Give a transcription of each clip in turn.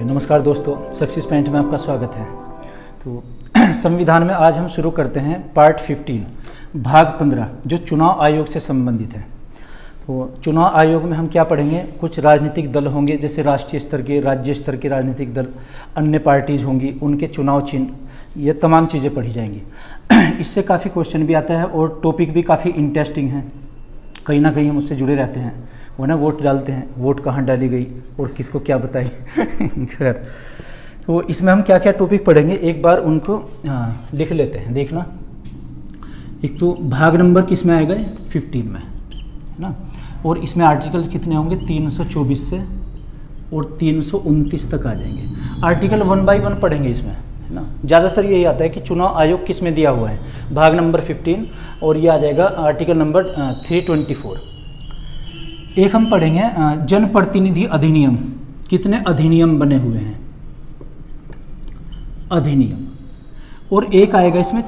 नमस्कार दोस्तों, success point में आपका स्वागत है। तो संविधान में आज हम शुरू करते हैं पार्ट 15 भाग 15 जो चुनाव आयोग से संबंधित है। तो चुनाव आयोग में हम क्या पढ़ेंगे, कुछ राजनीतिक दल होंगे जैसे राष्ट्रीय स्तर के, राज्य स्तर के राजनीतिक दल, अन्य पार्टीज होंगी, उनके चुनाव चिन्ह, ये तमाम चीज़ें पढ़ी जाएंगी। इससे काफ़ी क्वेश्चन भी आता है और टॉपिक भी काफ़ी इंटरेस्टिंग है, कहीं ना कहीं हम उससे जुड़े रहते हैं। वो ना वोट डालते हैं, वोट कहाँ डाली गई और किसको क्या बताई खैर, तो इसमें हम क्या क्या टॉपिक पढ़ेंगे एक बार उनको लिख लेते हैं। देखना, एक तो भाग नंबर किस में आएगा, 15 में, है ना। और इसमें आर्टिकल कितने होंगे, 324 से और 329 तक आ जाएंगे। आर्टिकल 1 बाय 1 पढ़ेंगे इसमें, है ना। ज़्यादातर यही आता है कि चुनाव आयोग किस में दिया हुआ है, भाग नंबर 15, और ये आ जाएगा आर्टिकल नंबर 324। एक हम पढ़ेंगे जनप्रतिनिधि अधिनियम, कितने अधिनियम बने हुए हैं, अधिनियम। और एक आएगा इसमें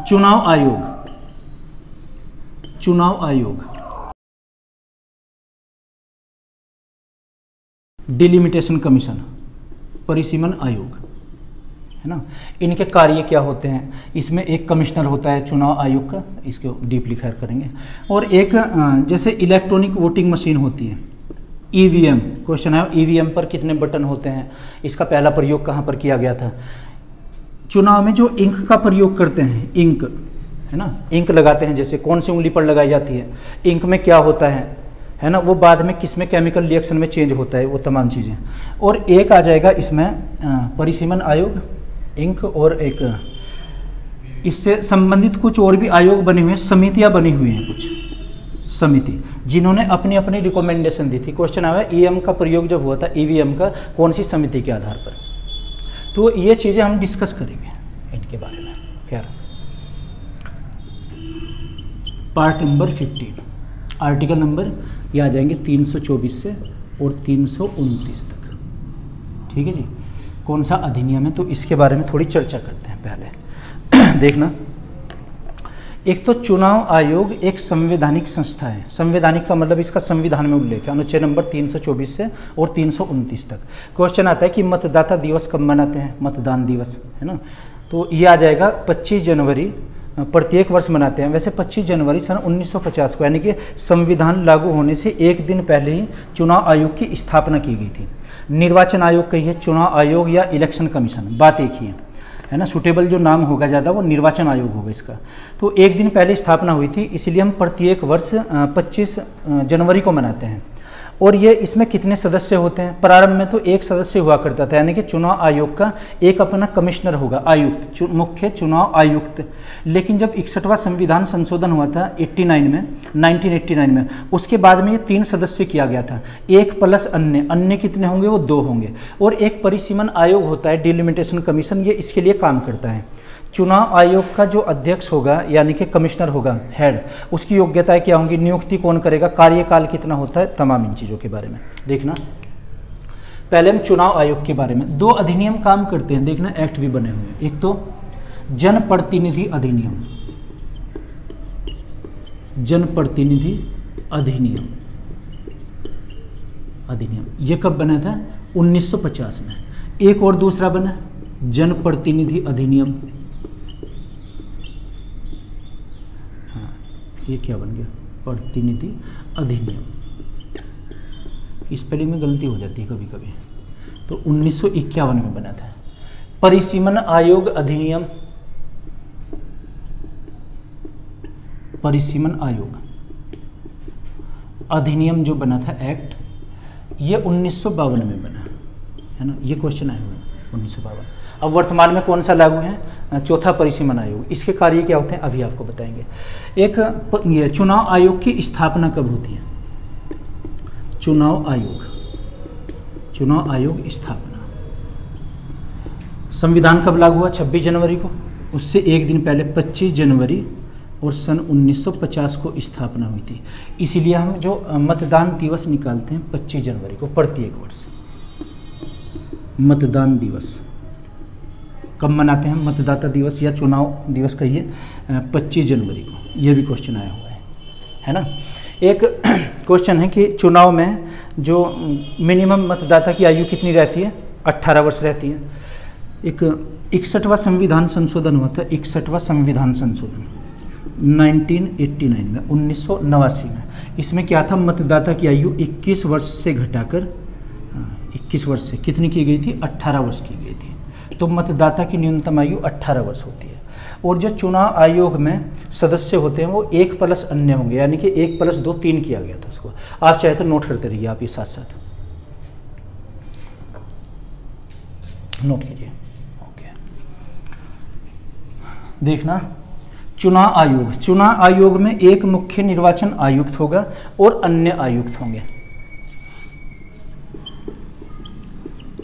चुनाव आयोग, चुनाव आयोग, डिलिमिटेशन कमीशन, परिसीमन आयोग, है ना। इनके कार्य क्या होते हैं, इसमें एक कमिश्नर होता है चुनाव आयोग का, इसको डीपली खैर करेंगे। और एक जैसे इलेक्ट्रॉनिक वोटिंग मशीन होती है, ईवीएम, क्वेश्चन है ईवीएम पर कितने बटन होते हैं, इसका पहला प्रयोग कहाँ पर किया गया था। चुनाव में जो इंक का प्रयोग करते हैं, इंक, है ना, इंक लगाते हैं, जैसे कौन सी उंगली पर लगाई जाती है, इंक में क्या होता है ना, वो बाद में किस में केमिकल रिएक्शन में चेंज होता है, वो तमाम चीज़ें। और एक आ जाएगा इसमें परिसीमन आयोग, इंक, और एक इससे संबंधित कुछ और भी आयोग बने हुए हैं, समितियां बनी हुई हैं, कुछ समिति जिन्होंने अपनी अपनी रिकमेंडेशन दी थी। क्वेश्चन आया ईएम का प्रयोग जब हुआ था, ईवीएम का, कौन सी समिति के आधार पर। तो ये चीज़ें हम डिस्कस करेंगे इनके बारे में। खैर, पार्ट नंबर 15, आर्टिकल नंबर ये आ जाएंगे 324 से और 329 तक, ठीक है जी। कौन सा अधिनियम है, तो इसके बारे में थोड़ी चर्चा करते हैं पहले। देखना, एक तो चुनाव आयोग एक संवैधानिक संस्था है। संवैधानिक का मतलब इसका संविधान में उल्लेख है, अनुच्छेद नंबर 324 से और 329 तक। क्वेश्चन आता है कि मतदाता दिवस कब मनाते हैं, मतदान दिवस, है ना। तो ये आ जाएगा 25 जनवरी प्रत्येक वर्ष मनाते हैं। वैसे 25 जनवरी सन 1950 को, यानी कि संविधान लागू होने से एक दिन पहले ही चुनाव आयोग की स्थापना की गई थी। निर्वाचन आयोग कहिए, चुनाव आयोग या इलेक्शन कमीशन, बात एक ही है ना। सुटेबल जो नाम होगा ज़्यादा वो निर्वाचन आयोग होगा इसका। तो एक दिन पहले स्थापना हुई थी, इसलिए हम प्रत्येक वर्ष 25 जनवरी को मनाते हैं। और ये इसमें कितने सदस्य होते हैं, प्रारंभ में तो एक सदस्य हुआ करता था, यानी कि चुनाव आयोग का एक अपना कमिश्नर होगा, आयुक्त, मुख्य चुनाव आयुक्त। लेकिन जब 61वां संविधान संशोधन हुआ था 1989 में, उसके बाद में ये 3 सदस्य किया गया था, एक प्लस अन्य, अन्य कितने होंगे, वो 2 होंगे। और एक परिसीमन आयोग होता है, डिलिमिटेशन कमीशन, ये इसके लिए काम करता है। चुनाव आयोग का जो अध्यक्ष होगा, यानी कि कमिश्नर होगा, हेड, उसकी योग्यताएं क्या होंगी, नियुक्ति कौन करेगा, कार्यकाल कितना होता है, तमाम इन चीज़ों के बारे में देखना। पहले हम चुनाव आयोग के बारे में, 2 अधिनियम काम करते हैं, देखना, एक्ट भी बने हुए हैं। एक तो जनप्रतिनिधि अधिनियम, जनप्रतिनिधि अधिनियम, अधिनियम ये कब बना था, 1950 में। एक और दूसरा बना जनप्रतिनिधि अधिनियम, ये क्या बन गया, प्रतिनिधि अधिनियम। स्पेलिंग में गलती हो जाती है कभी कभी, तो 1951 में बना था। परिसीमन आयोग अधिनियम, परिसीमन आयोग अधिनियम जो बना था, एक्ट, ये 1952 में बना, है ना। ये क्वेश्चन आए हुए हैं 1952। अब वर्तमान में कौन सा लागू है, चौथा परिसीमन आयोग। इसके कार्य क्या होते हैं अभी आपको बताएंगे। एक ये चुनाव आयोग की स्थापना कब होती है, चुनाव आयोग, चुनाव आयोग स्थापना, संविधान कब लागू हुआ, 26 जनवरी को, उससे एक दिन पहले 25 जनवरी और सन 1950 को स्थापना हुई थी। इसीलिए हम जो मतदान दिवस निकालते हैं 25 जनवरी को प्रत्येक वर्ष। मतदान दिवस कब मनाते हैं, मतदाता दिवस या चुनाव दिवस कहिए, 25 जनवरी को। ये भी क्वेश्चन आया हुआ है ना। एक क्वेश्चन है कि चुनाव में जो मिनिमम मतदाता की आयु कितनी रहती है, 18 वर्ष रहती है। एक 61वां संविधान संशोधन हुआ था, 61वां संविधान संशोधन 1989 में, 1989 में। इसमें क्या था, मतदाता की आयु 21 वर्ष से घटाकर 21 वर्ष से कितनी की गई थी, 18 वर्ष की गई थी। तो मतदाता की न्यूनतम आयु 18 वर्ष होती है। और जो चुनाव आयोग में सदस्य होते हैं वो 1 प्लस अन्य होंगे, यानी कि 1 प्लस 2 3 किया गया था उसको। आप चाहे तो नोट करते रहिए, आप ये साथ साथ नोट कीजिए। ओके, देखना चुनाव आयोग में एक मुख्य निर्वाचन आयुक्त होगा और अन्य आयुक्त होंगे।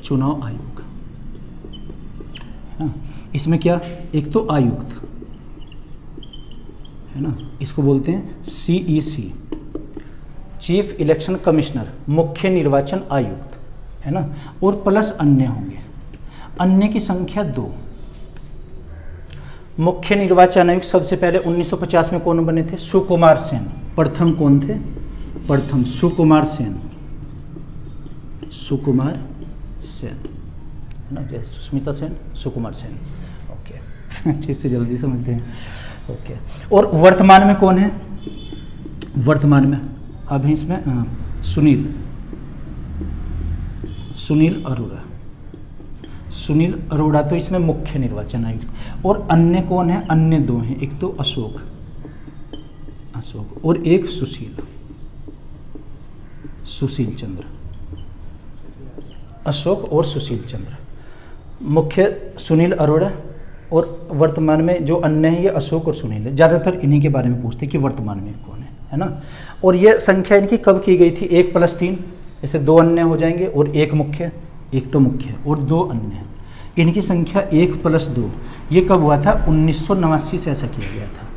चुनाव आयोग, हाँ, इसमें क्या, एक तो आयुक्त है ना, इसको बोलते हैं CEC, चीफ इलेक्शन कमिश्नर, मुख्य निर्वाचन आयुक्त है ना, और प्लस अन्य होंगे। अन्य की संख्या 2। मुख्य निर्वाचन आयुक्त सबसे पहले 1950 में कौन बने थे, सुकुमार सेन। प्रथम कौन थे, प्रथम सुकुमार सेन, सुकुमार सेन है ना, जैसे सुष्मिता सेन, सुकुमार सेन। ओके, अच्छे से जल्दी समझते हैं। ओके, और वर्तमान में कौन है, वर्तमान में अभी इसमें सुनील अरोड़ा, सुनील अरोड़ा तो इसमें मुख्य निर्वाचन आयुक्त। और अन्य कौन है, अन्य 2 हैं, एक तो अशोक और एक सुशील चंद्र, अशोक और सुशील चंद्र। मुख्य सुनील अरोड़ा और वर्तमान में जो अन्य हैं ये अशोक और सुनील है। ज़्यादातर इन्हीं के बारे में पूछते हैं कि वर्तमान में कौन है ना। और ये संख्या इनकी कब की गई थी, 1 प्लस 3, ऐसे 2 अन्य हो जाएंगे और 1 मुख्य, एक तो मुख्य और 2 अन्य। इनकी संख्या 1 प्लस 2। ये कब हुआ था, 1989 से ऐसा किया गया था।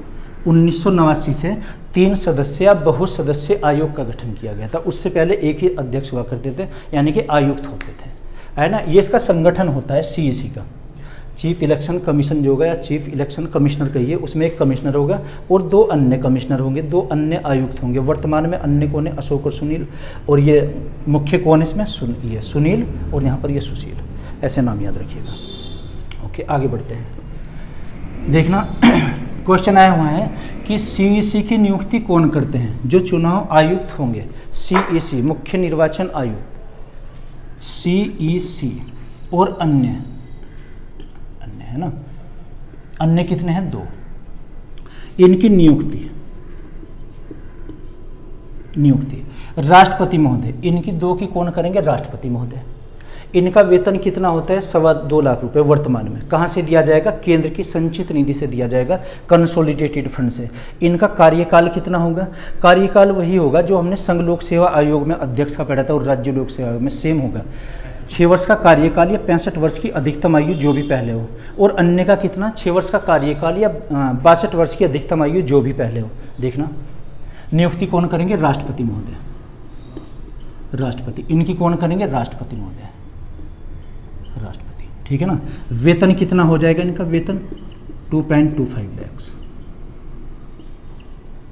1989 से 3 सदस्य या बहुसदस्य आयोग का गठन किया गया था। उससे पहले एक ही अध्यक्ष हुआ करते थे, यानी कि आयुक्त होते थे, है ना। ये इसका संगठन होता है CEC का, चीफ इलेक्शन कमीशन जो होगा या चीफ इलेक्शन कमिश्नर कहिए, उसमें एक कमिश्नर होगा और 2 अन्य कमिश्नर होंगे, 2 अन्य आयुक्त होंगे। वर्तमान में अन्य कौन है, अशोक और सुनील, और ये मुख्य कौन है इसमें, ये सुनील, और यहाँ पर ये सुशील, ऐसे नाम याद रखिएगा। ओके, आगे बढ़ते हैं। देखना क्वेश्चन आया हुआ है कि CEC की नियुक्ति कौन करते हैं, जो चुनाव आयुक्त होंगे। CEC मुख्य निर्वाचन आयुक्त, CEC और अन्य है ना, अन्य कितने हैं, 2। इनकी नियुक्ति राष्ट्रपति महोदय, इनकी 2 की कौन करेंगे, राष्ट्रपति महोदय। इनका वेतन कितना होता है, 2.25 लाख रुपए वर्तमान में। कहाँ से दिया जाएगा, केंद्र की संचित निधि से दिया जाएगा, कंसोलिडेटेड फंड से। इनका कार्यकाल कितना होगा, कार्यकाल वही होगा जो हमने संघ लोक सेवा आयोग में अध्यक्ष का पढ़ा था और राज्य लोक सेवा आयोग में सेम होगा। 6 वर्ष का कार्यकाल या 65 वर्ष की अधिकतम आयु जो भी पहले हो। और अन्य का कितना, 6 वर्ष का कार्यकाल या 62 वर्ष की अधिकतम आयु जो भी पहले हो। देखना नियुक्ति कौन करेंगे, राष्ट्रपति महोदय, राष्ट्रपति। इनकी कौन करेंगे, राष्ट्रपति महोदय, राष्ट्रपति, ठीक है ना। वेतन कितना हो जाएगा इनका, वेतन 2.25 लाख,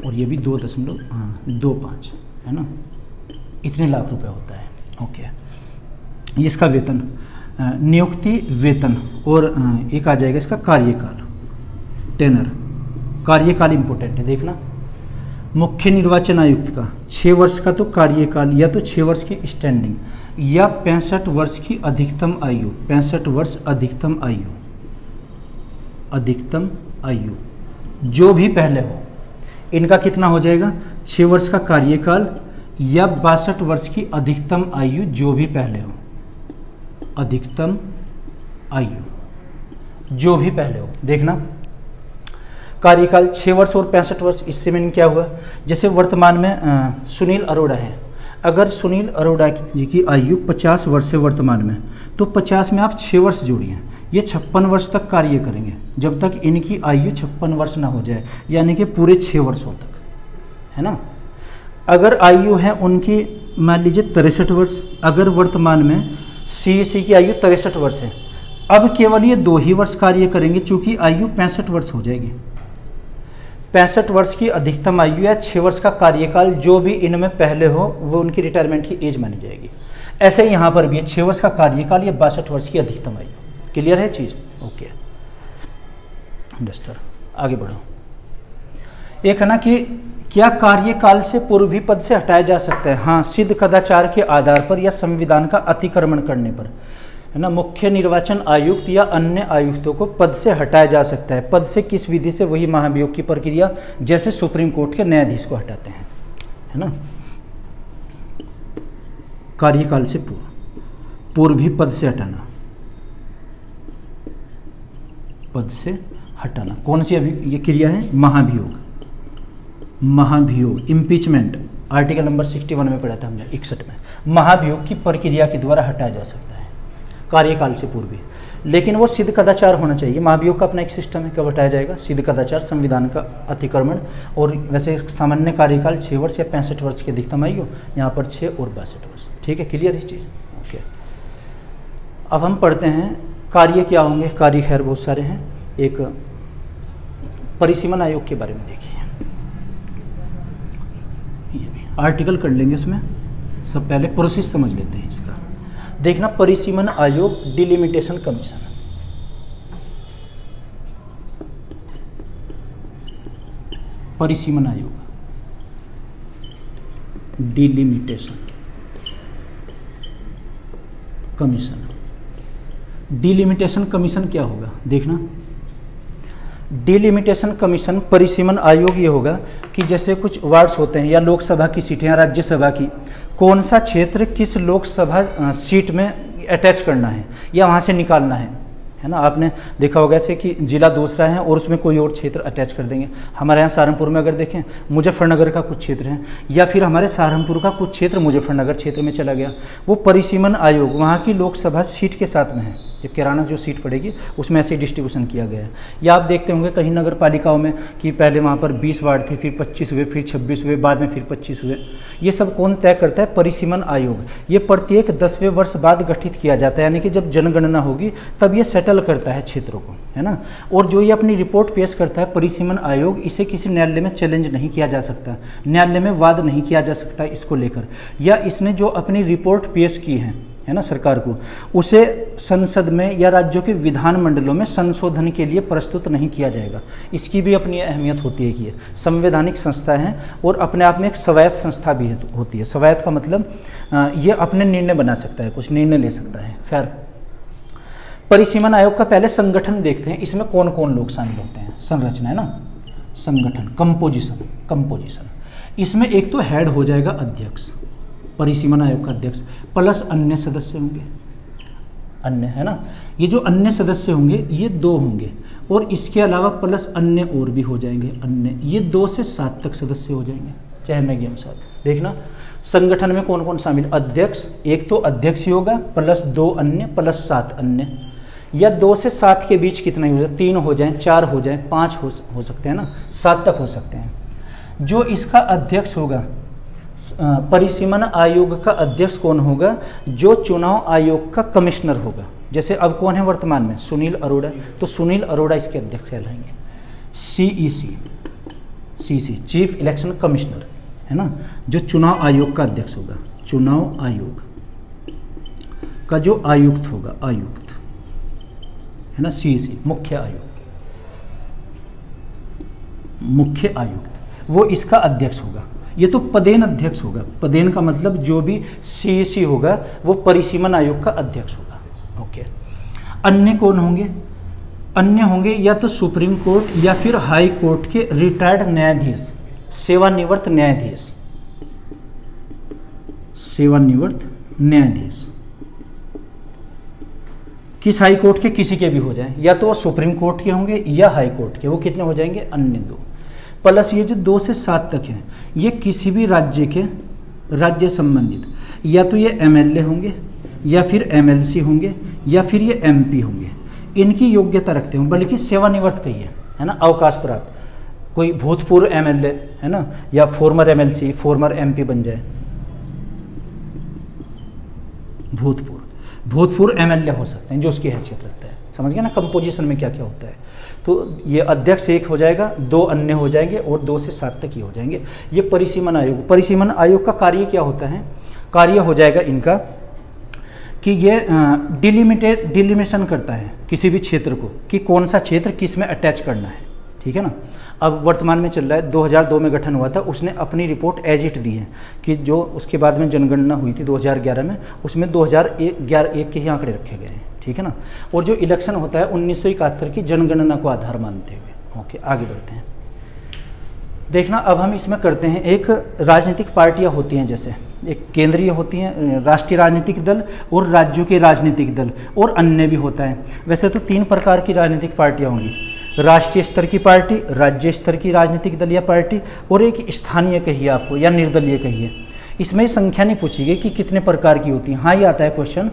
और ये भी 2.25 है ना, इतने लाख रुपए होता है। ओके, इसका वेतन, नियुक्ति वेतन, और एक आ जाएगा इसका कार्यकाल, टेनर। कार्यकाल इंपॉर्टेंट है, देखना। मुख्य निर्वाचन आयुक्त का 6 वर्ष का तो कार्यकाल, या तो 6 वर्ष की स्टैंडिंग, या 65 वर्ष की अधिकतम आयु, 65 वर्ष अधिकतम आयु जो भी पहले हो। इनका कितना हो जाएगा, 6 वर्ष का कार्यकाल या 62 वर्ष की अधिकतम आयु जो भी पहले हो, अधिकतम आयु जो भी पहले हो। देखना कार्यकाल 6 वर्ष और 65 वर्ष, इससे में क्या हुआ, जैसे वर्तमान में सुनील अरोड़ा है। अगर सुनील अरोड़ा जी की आयु 50 वर्ष है वर्तमान में, तो 50 में आप 6 वर्ष जोड़िए, ये 56 वर्ष तक कार्य करेंगे, जब तक इनकी आयु 56 वर्ष ना हो जाए, यानी कि पूरे 6 वर्षों तक, है ना। अगर आयु है उनकी मान लीजिए 63 वर्ष, अगर वर्तमान में CEC की आयु 63 वर्ष है, अब केवल ये 2 ही वर्ष कार्य करेंगे, चूंकि आयु 65 वर्ष हो जाएगी। 65 वर्ष की अधिकतम आयु या 6 वर्ष का कार्यकाल जो भी इनमें पहले हो वो उनकी रिटायरमेंट की एज मानी जाएगी। ऐसे ही यहाँ पर भी 6 वर्ष का कार्यकाल या 62 वर्ष की अधिकतम आयु। क्लियर है चीज़? Okay, understand. आगे बढ़ो। एक है ना कि क्या कार्यकाल से पूर्व भी पद से हटाया जा सकता है? हाँ, सिद्ध कदाचार के आधार पर या संविधान का अतिक्रमण करने पर, है ना, मुख्य निर्वाचन आयुक्त या अन्य आयुक्तों को पद से हटाया जा सकता है। पद से किस विधि से? वही महाभियोग की प्रक्रिया, जैसे सुप्रीम कोर्ट के न्यायाधीश को हटाते हैं, है ना। कार्यकाल से पूर्व भी पद से हटाना, पद से हटाना कौन सी अभी ये क्रिया है? महाभियोग। महाभियोग, इम्पीचमेंट, आर्टिकल नंबर 61 में पढ़ा था हमने, 61 में। महाभियोग की प्रक्रिया के द्वारा हटाया जा सकता है कार्यकाल से पूर्व भी, लेकिन वो सिद्ध कदाचार होना चाहिए। महाभियोग का अपना एक सिस्टम है, कब हटाया जाएगा? सिद्ध कदाचार, संविधान का अतिक्रमण, और वैसे सामान्य कार्यकाल 6 वर्ष या 65 वर्ष की अधिकतम आयु, यहाँ पर 6 और 62 वर्ष। ठीक है, क्लियर है चीज़? ओके, अब हम पढ़ते हैं कार्य क्या होंगे। कार्य खैर बहुत सारे हैं। एक परिसीमन आयोग के बारे में देखिए, ये भी आर्टिकल कर लेंगे इसमें। सब पहले प्रोसेस समझ लेते हैं इसका। देखना, परिसीमन आयोग, डिलिमिटेशन कमीशन। परिसीमन आयोग, डिलिमिटेशन कमीशन। डिलिमिटेशन कमीशन क्या होगा? देखना, डिलिमिटेशन कमीशन, परिसीमन आयोग ये होगा कि जैसे कुछ वार्ड्स होते हैं या लोकसभा की सीटें या राज्यसभा की, कौन सा क्षेत्र किस लोकसभा सीट में अटैच करना है या वहाँ से निकालना है ना। आपने देखा होगा ऐसे कि जिला दूसरा है और उसमें कोई और क्षेत्र अटैच कर देंगे। हमारे यहाँ सहारनपुर में अगर देखें, मुजफ्फरनगर का कुछ क्षेत्र है, या फिर हमारे सहारनपुर का कुछ क्षेत्र मुजफ्फरनगर क्षेत्र में चला गया, वो परिसीमन आयोग वहाँ की लोकसभा सीट के साथ में है। जब किराना जो सीट पड़ेगी उसमें ऐसे डिस्ट्रीब्यूशन किया गया है। या आप देखते होंगे कहीं नगर पालिकाओं में कि पहले वहाँ पर 20 वार्ड थे, फिर 25 हुए, फिर 26 हुए, बाद में फिर 25 हुए। ये सब कौन तय करता है? परिसीमन आयोग। ये प्रत्येक 10वें वर्ष बाद गठित किया जाता है, यानी कि जब जनगणना होगी तब ये सेटल करता है क्षेत्रों को, है ना। और जो ये अपनी रिपोर्ट पेश करता है परिसीमन आयोग, इसे किसी न्यायालय में चैलेंज नहीं किया जा सकता, न्यायालय में वाद नहीं किया जा सकता इसको लेकर, या इसने जो अपनी रिपोर्ट पेश की है ना सरकार को, उसे संसद में या राज्यों के विधान मंडलों में संशोधन के लिए प्रस्तुत नहीं किया जाएगा। इसकी भी अपनी अहमियत होती है कि ये संवैधानिक संस्था है और अपने आप में एक स्वायत्त संस्था भी होती है। स्वायत्त का मतलब ये अपने निर्णय बना सकता है, कुछ निर्णय ले सकता है। खैर, परिसीमन आयोग का पहले संगठन देखते हैं, इसमें कौन कौन लोग शामिल होते हैं। संरचना है ना, संगठन, कंपोजिशन। इसमें एक तो हेड हो जाएगा अध्यक्ष, परिसीमन आयोग का अध्यक्ष, प्लस अन्य सदस्य होंगे, अन्य, है ना। ये जो अन्य सदस्य होंगे ये 2 होंगे, और इसके अलावा प्लस अन्य और भी हो जाएंगे अन्य, ये 2 से 7 तक सदस्य हो जाएंगे, चाहे मैं के अनुसार। देखना, संगठन में कौन कौन शामिल? अध्यक्ष, एक तो अध्यक्ष ही होगा, प्लस 2 अन्य, प्लस 7 अन्य, या 2 से 7 के बीच कितना ही हो जाए? 3 हो जाए, 4 हो जाए, 5 हो सकते हैं ना, 7 तक हो सकते हैं। जो इसका अध्यक्ष होगा, परिसीमन आयोग का अध्यक्ष कौन होगा? जो चुनाव आयोग का कमिश्नर होगा। जैसे अब कौन है वर्तमान में? सुनील अरोड़ा, तो सुनील अरोड़ा इसके अध्यक्ष कहलाएंगे। CEC, चीफ इलेक्शन कमिश्नर, है ना, जो चुनाव आयोग का अध्यक्ष होगा। चुनाव आयोग का जो आयुक्त होगा, आयुक्त, है ना, CEC, मुख्य आयुक्त, वो इसका अध्यक्ष होगा। ये तो पदेन अध्यक्ष होगा। पदेन का मतलब जो भी CEC होगा वो परिसीमन आयोग का अध्यक्ष होगा। ओके, अन्य कौन होंगे? अन्य होंगे या तो सुप्रीम कोर्ट या फिर हाई कोर्ट के रिटायर्ड न्यायाधीश, सेवानिवृत्त न्यायाधीश, किस हाई कोर्ट के? किसी के भी हो जाए, या तो वो सुप्रीम कोर्ट के होंगे या हाई कोर्ट के। वो कितने हो जाएंगे? अन्य 2। प्लस ये जो 2 से 7 तक है, ये किसी भी राज्य के, राज्य संबंधित, या तो ये MLA होंगे या फिर MLC होंगे या फिर ये MP होंगे। इनकी योग्यता रखते हों, बल्कि सेवानिवृत्त कहिए, है ना, अवकाश प्राप्त, कोई भूतपूर्व MLA, है ना, या फॉर्मर MLC, फॉर्मर MP बन जाए, भूतपूर्व MLA हो सकते हैं जो उसकी हैसियत रखता है, समझ गया ना कंपोजिशन में क्या क्या होता है। तो ये अध्यक्ष एक हो जाएगा, 2 अन्य हो जाएंगे और 2 से 7 तक ही हो जाएंगे। ये परिसीमन आयोग, परिसीमन आयोग का कार्य क्या होता है, कार्य हो जाएगा इनका कि ये डिलिमिशन करता है किसी भी क्षेत्र को कि कौन सा क्षेत्र किस में अटैच करना है, ठीक है ना। अब वर्तमान में चल रहा है, 2002 में गठन हुआ था, उसने अपनी रिपोर्ट एज इट दी है कि जो उसके बाद में जनगणना हुई थी 2011 में, उसमें 2001 के ही आंकड़े रखे गए हैं, ठीक है ना। और जो इलेक्शन होता है 1971 की जनगणना को आधार मानते हुए। ओके, आगे बढ़ते हैं। देखना अब हम इसमें करते हैं, एक राजनीतिक पार्टियां होती हैं, जैसे एक केंद्रीय होती हैं राष्ट्रीय राजनीतिक दल और राज्यों के राजनीतिक दल और अन्य भी होता है। वैसे तो 3 प्रकार की राजनीतिक पार्टियां होंगी, राष्ट्रीय स्तर की पार्टी, राज्य स्तर की राजनीतिक दल या पार्टी और एक स्थानीय कहिए आपको या निर्दलीय कहिए। इसमें संख्या नहीं पूछी गई कि कितने प्रकार की होती है। हाँ, ये आता है क्वेश्चन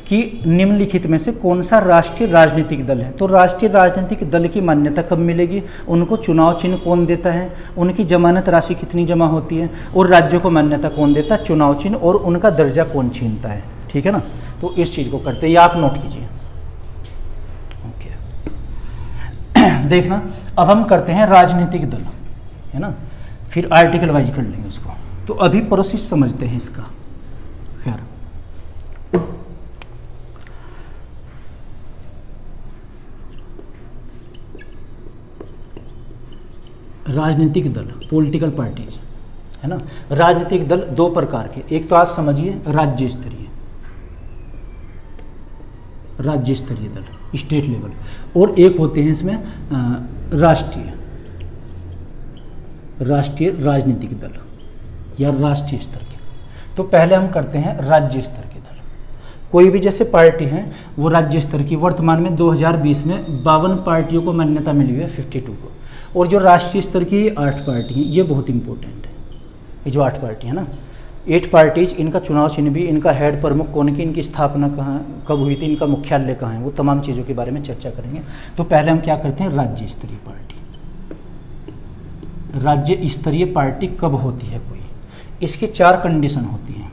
कि निम्नलिखित में से कौन सा राष्ट्रीय राजनीतिक दल है। तो राष्ट्रीय राजनीतिक दल की मान्यता कब मिलेगी, उनको चुनाव चिन्ह कौन देता है, उनकी जमानत राशि कितनी जमा होती है और राज्यों को मान्यता कौन देता है, चुनाव चिन्ह, और उनका दर्जा कौन छीनता है, ठीक है ना। तो इस चीज़ को करते हैं, ये आप नोट कीजिए। देखना अब हम करते हैं राजनीतिक दल, है ना, फिर आर्टिकल वाइज कर लेंगे इसको। तो अभी प्रोसेस समझते हैं इसका। खैर, राजनीतिक दल, पॉलिटिकल पार्टीज, है ना। राजनीतिक दल 2 प्रकार के, एक तो आप समझिए राज्य स्तरीय, राज्य स्तरीय दल, स्टेट लेवल, और एक होते हैं इसमें राष्ट्रीय राजनीतिक दल या राष्ट्रीय स्तर के। तो पहले हम करते हैं राज्य स्तर के दल। कोई भी जैसे पार्टी है वो राज्य स्तर की, वर्तमान में 2020 में 52 पार्टियों को मान्यता मिली हुई है, 52 को। और जो राष्ट्रीय स्तर की 8 पार्टी हैं, ये बहुत इंपॉर्टेंट है। ये जो 8 पार्टी है ना, 8 पार्टीज, इनका चुनाव चिन्ह भी, इनका हेड प्रमुख कौन की, इनकी स्थापना कहाँ कब हुई थी, इनका मुख्यालय कहाँ है, वो तमाम चीज़ों के बारे में चर्चा करेंगे। तो पहले हम क्या करते हैं, राज्य स्तरीय पार्टी। राज्य स्तरीय पार्टी कब होती है कोई, इसकी 4 कंडीशन होती हैं।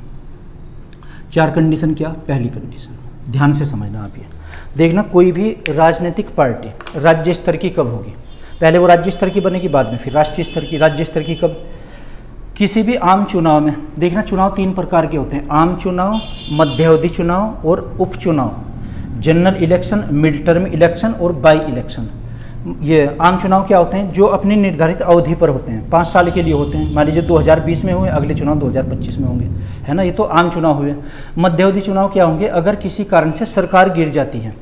4 कंडीशन क्या, पहली कंडीशन ध्यान से समझना आप, ये देखना कोई भी राजनीतिक पार्टी राज्य स्तर की कब होगी, पहले वो राज्य स्तर की बनेगी, बाद में फिर राष्ट्रीय स्तर की। राज्य स्तर की कब, किसी भी आम चुनाव में। देखना चुनाव 3 प्रकार के होते हैं, आम चुनाव, मध्यावधि चुनाव और उपचुनाव, general election, mid term election और बाई इलेक्शन। ये आम चुनाव क्या होते हैं, जो अपनी निर्धारित अवधि पर होते हैं, 5 साल के लिए होते हैं। मान लीजिए 2020 में हुए, अगले चुनाव 2025 में होंगे, है ना, ये तो आम चुनाव हुए। मध्यावधि चुनाव क्या होंगे, अगर किसी कारण से सरकार गिर जाती है,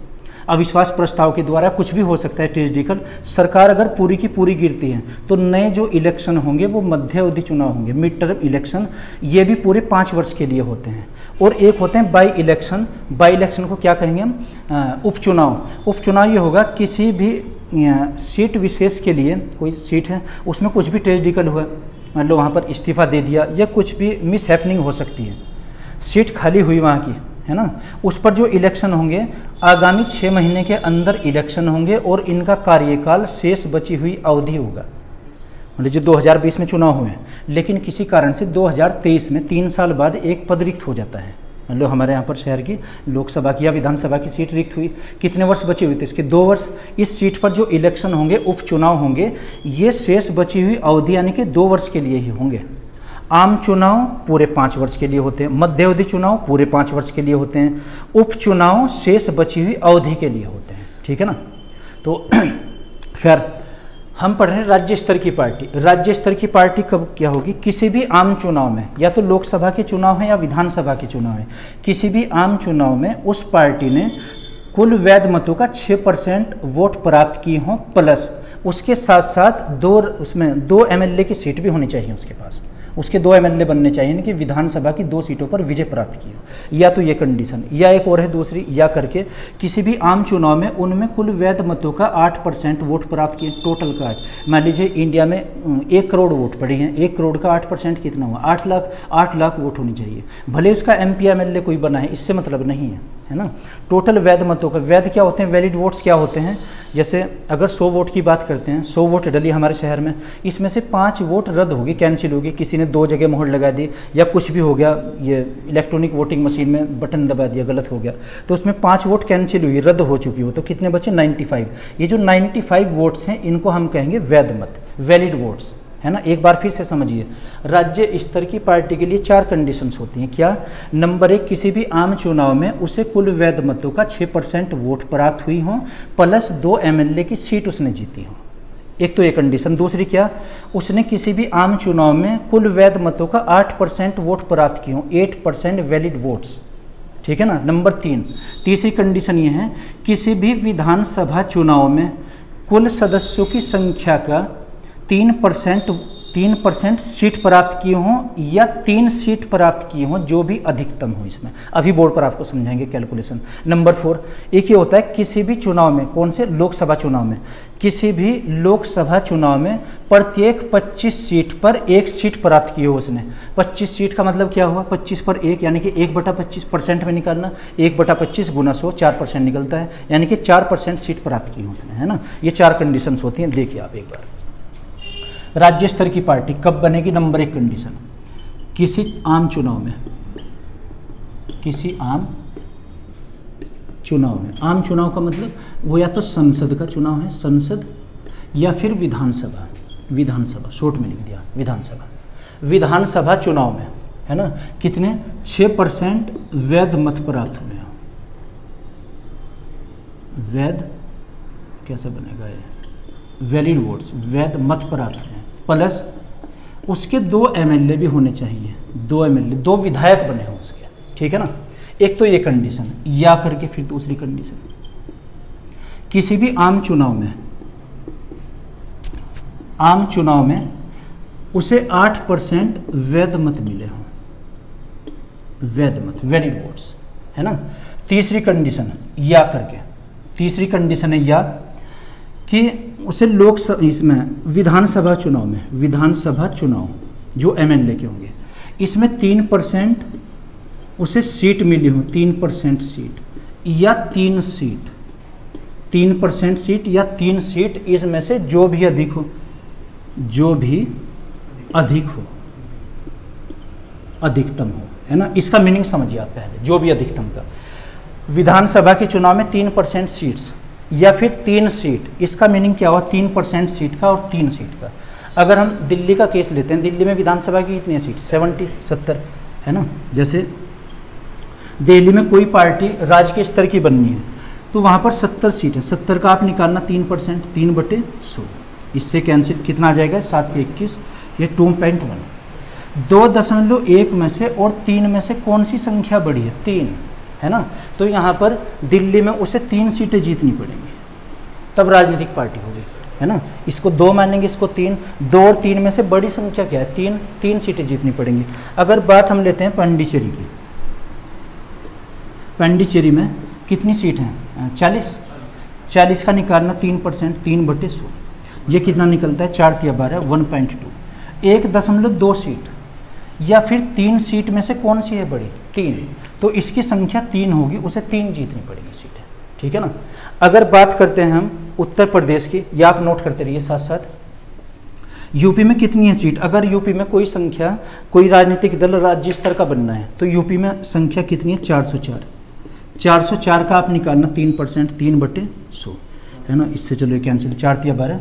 अविश्वास प्रस्ताव के द्वारा, कुछ भी हो सकता है ट्रेजिडिकल, सरकार अगर पूरी की पूरी गिरती है, तो नए जो इलेक्शन होंगे वो मध्यावधि चुनाव होंगे, मिड टर्म इलेक्शन। ये भी पूरे 5 वर्ष के लिए होते हैं। और एक होते हैं बाई इलेक्शन। बाई इलेक्शन को क्या कहेंगे हम, उपचुनाव। उपचुनाव ये होगा किसी भी सीट विशेष के लिए, कोई सीट है उसमें कुछ भी ट्रेजिडिकल हुआ, मान लो वहाँ पर इस्तीफा दे दिया या कुछ भी मिस हैपनिंग हो सकती है, सीट खाली हुई वहाँ की, है ना, उस पर जो इलेक्शन होंगे, आगामी 6 महीने के अंदर इलेक्शन होंगे और इनका कार्यकाल शेष बची हुई अवधि होगा। मतलब जो 2020 में चुनाव हुए, लेकिन किसी कारण से 2023 में 3 साल बाद एक पद रिक्त हो जाता है। मान लो हमारे यहाँ पर शहर की लोकसभा की या विधानसभा की सीट रिक्त हुई, कितने वर्ष बचे हुए थे इसके, 2 वर्ष। इस सीट पर जो इलेक्शन होंगे, उपचुनाव होंगे, ये शेष बची हुई अवधि यानी कि 2 वर्ष के लिए ही होंगे। आम चुनाव पूरे 5 वर्ष के लिए होते हैं, मध्यावधि चुनाव पूरे 5 वर्ष के लिए होते हैं, उपचुनाव शेष बची हुई अवधि के लिए होते हैं, ठीक है ना। तो खैर हम पढ़ रहे हैं राज्य स्तर की पार्टी। राज्य स्तर की पार्टी कब क्या होगी, किसी भी आम चुनाव में, या तो लोकसभा के चुनाव है या विधानसभा के चुनाव है, किसी भी आम चुनाव में उस पार्टी ने कुल वैध मतों का 6% वोट प्राप्त किए हों, प्लस उसके साथ साथ उसमें 2 MLA की सीट भी होनी चाहिए उसके पास, उसके 2 MLA बनने चाहिए, यानी कि विधानसभा की 2 सीटों पर विजय प्राप्त की हो, या तो ये कंडीशन, या एक और है दूसरी, या करके किसी भी आम चुनाव में उनमें कुल वैध मतों का 8% वोट प्राप्त किए, टोटल का। मान लीजिए इंडिया में 1 करोड़ वोट पड़े हैं, 1 करोड़ का 8% कितना हुआ, 8 लाख वोट होनी चाहिए। भले उसका MP MLA कोई बना है, इससे मतलब नहीं है ना। टोटल वैध मतों का, वैध क्या होते हैं, वैलिड वोट्स क्या होते हैं, जैसे अगर 100 वोट की बात करते हैं, 100 वोट डली हमारे शहर में, इसमें से 5 वोट रद्द होगी, कैंसिल होगी, किसी ने ने 2 जगह मोहर लगा दी या कुछ भी हो गया, ये इलेक्ट्रॉनिक वोटिंग मशीन में बटन दबा दिया, गलत हो गया, तो उसमें 5 वोट कैंसिल हुई, रद्द हो चुकी हो, तो कितने बचे 95। ये जो 95 वोट्स हैं इनको हम कहेंगे वैध मत, वैलिड वोट्स, है ना। एक बार फिर से समझिए, राज्य स्तर की पार्टी के लिए 4 कंडीशंस होती हैं। क्या? नंबर 1, किसी भी आम चुनाव में उसे कुल वैध मतों का 6% वोट प्राप्त हुई हो प्लस 2 MLA की सीट उसने जीती हो, एक तो ये कंडीशन। दूसरी क्या? उसने किसी भी आम चुनाव में कुल वैध मतों का 8% वोट प्राप्त किए हों, 8% वैलिड वोट्स, ठीक है ना। नंबर 3, तीसरी कंडीशन ये है, किसी भी विधानसभा चुनाव में कुल सदस्यों की संख्या का 3% सीट प्राप्त किए हों या 3 सीट प्राप्त किए हों जो भी अधिकतम हो इसमें। अभी बोर्ड पर आपको समझाएंगे कैलकुलेशन। नंबर 4, एक ये होता है किसी भी चुनाव में, कौन से? लोकसभा चुनाव में, किसी भी लोकसभा चुनाव में प्रत्येक 25 सीट पर 1 सीट प्राप्त की हो उसने। 25 सीट का मतलब क्या हुआ? 25 पर 1 यानी कि 1/25% में निकालना, 1/25 गुना 100 4% निकलता है, यानी कि 4% सीट प्राप्त की हो उसने, है ना। ये 4 कंडीशंस होती हैं। देखिए आप एक बार, राज्य स्तर की पार्टी कब बनेगी? नंबर 1 कंडीशन, किसी आम चुनाव में, किसी आम चुनाव में। आम चुनाव का मतलब वो या तो संसद का चुनाव है, संसद, या फिर विधानसभा, विधानसभा शॉर्ट में लिख दिया विधानसभा, विधानसभा चुनाव में, है ना। कितने? 6% वैध मत प्राप्त हुए हैं। वैध कैसे बनेगा ये? वैलिड वोट्स, वैध मत प्राप्त हुए हैं, प्लस उसके 2 MLA भी होने चाहिए, 2 MLA, 2 विधायक बने हों उसके, ठीक है ना। एक तो ये कंडीशन, या करके फिर दूसरी कंडीशन, किसी भी आम चुनाव में, आम चुनाव में उसे 8% वैध मत मिले हों, वैध मत, वैलिड वोट्स, है ना। तीसरी कंडीशन, या करके, तीसरी कंडीशन है या, कि उसे लोकसभा, इसमें विधानसभा चुनाव में, विधानसभा चुनाव जो MLA के होंगे, इसमें 3% उसे सीट मिली हो, 3% सीट या 3 सीट, 3% सीट या 3 सीट, इसमें से जो भी अधिक हो, जो भी अधिक हो, अधिकतम हो, है ना। इसका मीनिंग समझिए आप पहले, जो भी अधिकतम का। विधानसभा के चुनाव में 3% सीट्स या फिर 3 सीट, इसका मीनिंग क्या हुआ? 3% सीट का और 3 सीट का। अगर हम दिल्ली का केस लेते हैं, दिल्ली में विधानसभा की कितनी सीट? 70, है ना। जैसे दिल्ली में कोई पार्टी राज्य के स्तर की बननी है तो वहाँ पर 70 सीट है, 70 का आप निकालना 3%, 3/100, इससे कैंसिल कितना आ जाएगा? 7 के 21, ये 2.1। 2.1 में से और 3 में से कौन सी संख्या बड़ी है? 3, है ना। तो यहाँ पर दिल्ली में उसे 3 सीटें जीतनी पड़ेंगी, तब राजनीतिक पार्टी होगी, है ना। इसको 2 मानेंगे, इसको 3, 2 और 3 में से बड़ी संख्या क्या है? 3 सीटें जीतनी पड़ेंगी। अगर बात हम लेते हैं पांडिचेरी की, पांडिचेरी में कितनी सीट हैं? 40 का निकालना 3%, 3/100, ये कितना निकलता है? 4 × 12, 1.2, 1.2 सीट या फिर 3 सीट में से कौन सी है बड़ी? 3, तो इसकी संख्या 3 होगी, उसे 3 जीतनी पड़ेगी सीटें, ठीक है ना। अगर बात करते हैं हम उत्तर प्रदेश की, या आप नोट करते रहिए साथ साथ, यूपी में कितनी है सीट? अगर यूपी में कोई संख्या, कोई राजनीतिक दल राज्य स्तर का बनना है तो यूपी में संख्या कितनी है? 404, 404 का आप निकालना 3%, 3/100, है ना। इससे चलो कैंसिल, 4 × 12,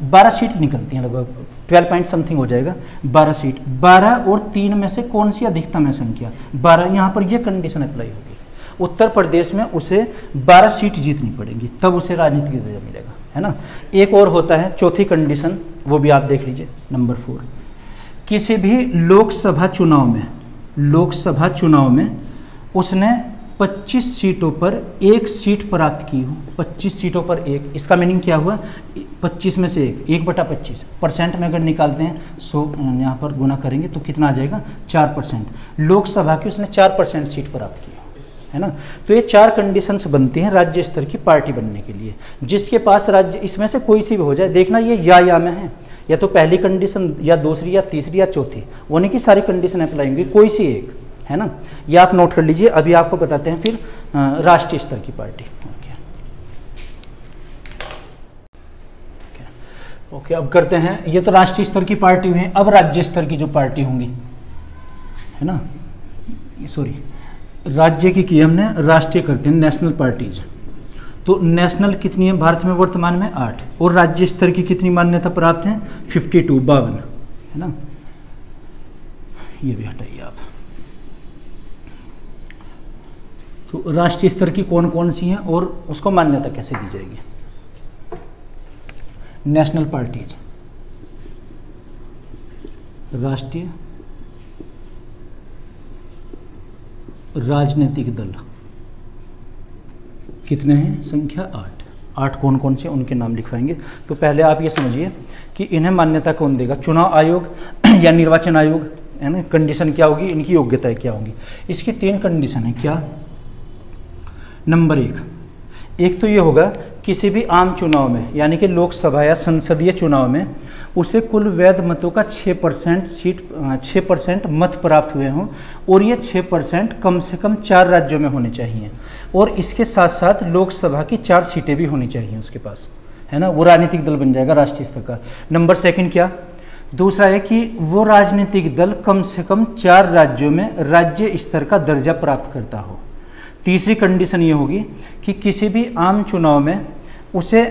12 सीट निकलती हैं लगभग, 12 पॉइंट समथिंग हो जाएगा, 12 सीट। 12 और 3 में से कौन सी अधिकतम है संख्या? 12। यहाँ पर यह कंडीशन अप्लाई होगी, उत्तर प्रदेश में उसे 12 सीट जीतनी पड़ेगी, तब उसे राजनीतिक दर्जा मिलेगा, है ना। एक और होता है चौथी कंडीशन, वो भी आप देख लीजिए, नंबर 4, किसी भी लोकसभा चुनाव में उसने 25 सीटों पर 1 सीट प्राप्त की हो, 25 सीटों पर 1, इसका मीनिंग क्या हुआ? 25 में से 1/25% में अगर निकालते हैं 100, यहाँ पर गुना करेंगे तो कितना आ जाएगा? 4%। लोकसभा की उसने 4% सीट प्राप्त की, है ना। तो ये 4 कंडीशंस बनती हैं राज्य स्तर की पार्टी बनने के लिए। जिसके पास राज्य, इसमें से कोई सी भी हो जाए, देखना ये या में है, या तो पहली कंडीशन या दूसरी या तीसरी या चौथी, उन्हीं की सारी कंडीशन अप्लाई होंगी, कोई सी एक, है ना। ये आप नोट कर लीजिए। अभी आपको बताते हैं फिर राष्ट्रीय स्तर की पार्टी। ओके, अब करते हैं, ये तो राष्ट्रीय स्तर की पार्टी हुई है, अब राज्य स्तर की जो पार्टी होंगी, है ना, सॉरी राज्य की हमने, राष्ट्रीय करते हैं नेशनल पार्टीज। तो नेशनल कितनी है भारत में वर्तमान में 8, और राज्य स्तर की कितनी मान्यता प्राप्त है 52, 52, है ना। ये भी हटाइए आप। तो राष्ट्रीय स्तर की कौन कौन सी हैं और उसको मान्यता कैसे दी जाएगी। नेशनल पार्टीज, राष्ट्रीय राजनीतिक दल कितने हैं, संख्या 8 कौन कौन से उनके नाम लिखवाएंगे। तो पहले आप ये समझिए कि इन्हें मान्यता कौन देगा, चुनाव आयोग या निर्वाचन आयोग, है ना। कंडीशन क्या होगी, इनकी योग्यताएं क्या होंगी। इसकी 3 कंडीशन है। क्या, नंबर 1 तो ये होगा किसी भी आम चुनाव में, यानी कि लोकसभा या संसदीय चुनाव में उसे कुल वैध मतों का 6% मत प्राप्त हुए हों, और ये 6% कम से कम 4 राज्यों में होने चाहिए, और इसके साथ साथ लोकसभा की 4 सीटें भी होनी चाहिए उसके पास, है ना। वो राजनीतिक दल बन जाएगा राष्ट्रीय स्तर का। नंबर 2 क्या, दूसरा है कि वो राजनीतिक दल कम से कम 4 राज्यों में राज्य स्तर का दर्जा प्राप्त करता हो। तीसरी कंडीशन ये होगी कि किसी भी आम चुनाव में उसे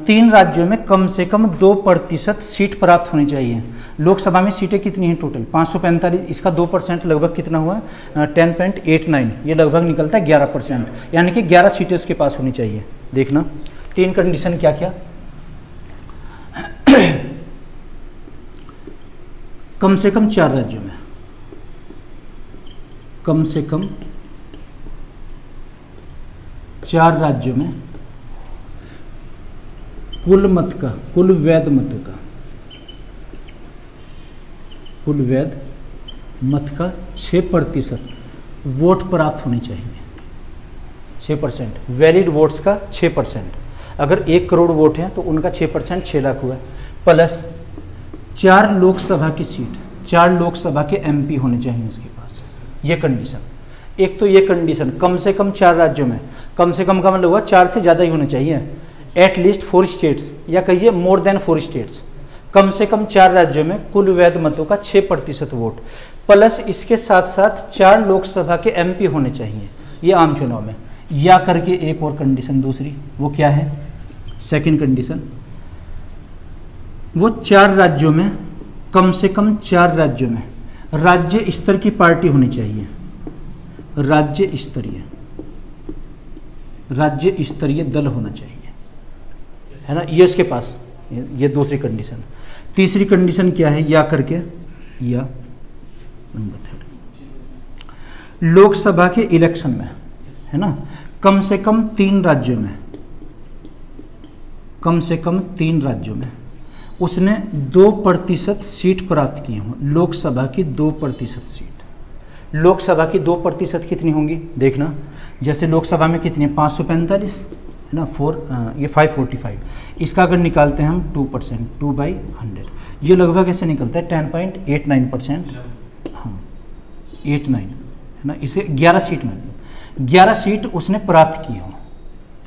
3 राज्यों में कम से कम 2% सीट प्राप्त होनी चाहिए। लोकसभा में सीटें कितनी हैं टोटल 545, इसका 2% लगभग कितना हुआ 10.89, ये लगभग निकलता है 11%, यानी कि 11 सीटें उसके पास होनी चाहिए। देखना 3 कंडीशन क्या क्या, कम से कम 4 राज्यों में, कम से कम 4 राज्यों में कुल मत का, कुल वैध मतों का, कुल वैध मत का 6% वोट प्राप्त होने चाहिए। 6%, वैलिड वोट्स का 6%। अगर 1 करोड़ वोट हैं तो उनका 6% 6 लाख हुआ, प्लस 4 लोकसभा की सीट, 4 लोकसभा के MP होने चाहिए उसके पास। ये कंडीशन, एक तो ये कंडीशन कम से कम 4 राज्यों में, कम से कम का मतलब हुआ 4 से ज़्यादा ही होने चाहिए, एटलीस्ट 4 स्टेट्स, या कहिए मोर देन 4 स्टेट्स, कम से कम 4 राज्यों में कुल वैध मतों का 6% वोट, प्लस इसके साथ साथ 4 लोकसभा के MP होने चाहिए, ये आम चुनाव में। या करके एक और कंडीशन दूसरी, वो क्या है, सेकंड कंडीशन, वो 4 राज्यों में, कम से कम 4 राज्यों में राज्य स्तर की पार्टी होनी चाहिए, राज्य स्तरीय दल होना चाहिए, है ना। ये उसके पास, ये दूसरी कंडीशन। तीसरी कंडीशन क्या है, या करके, या नंबर 3, लोकसभा के इलेक्शन में, है ना, कम से कम 3 राज्यों में, कम से कम 3 राज्यों में उसने 2% सीट प्राप्त की हो, लोकसभा की 2% सीट। लोकसभा की 2% कितनी होंगी, देखना, जैसे लोकसभा में कितनी है 545, है ना, 545, इसका अगर निकालते हैं हम 2%, 2/100, ये लगभग ऐसे निकलता है 10.89%, हाँ 89, है ना। इसे 11 सीट में, 11 सीट उसने प्राप्त की हो,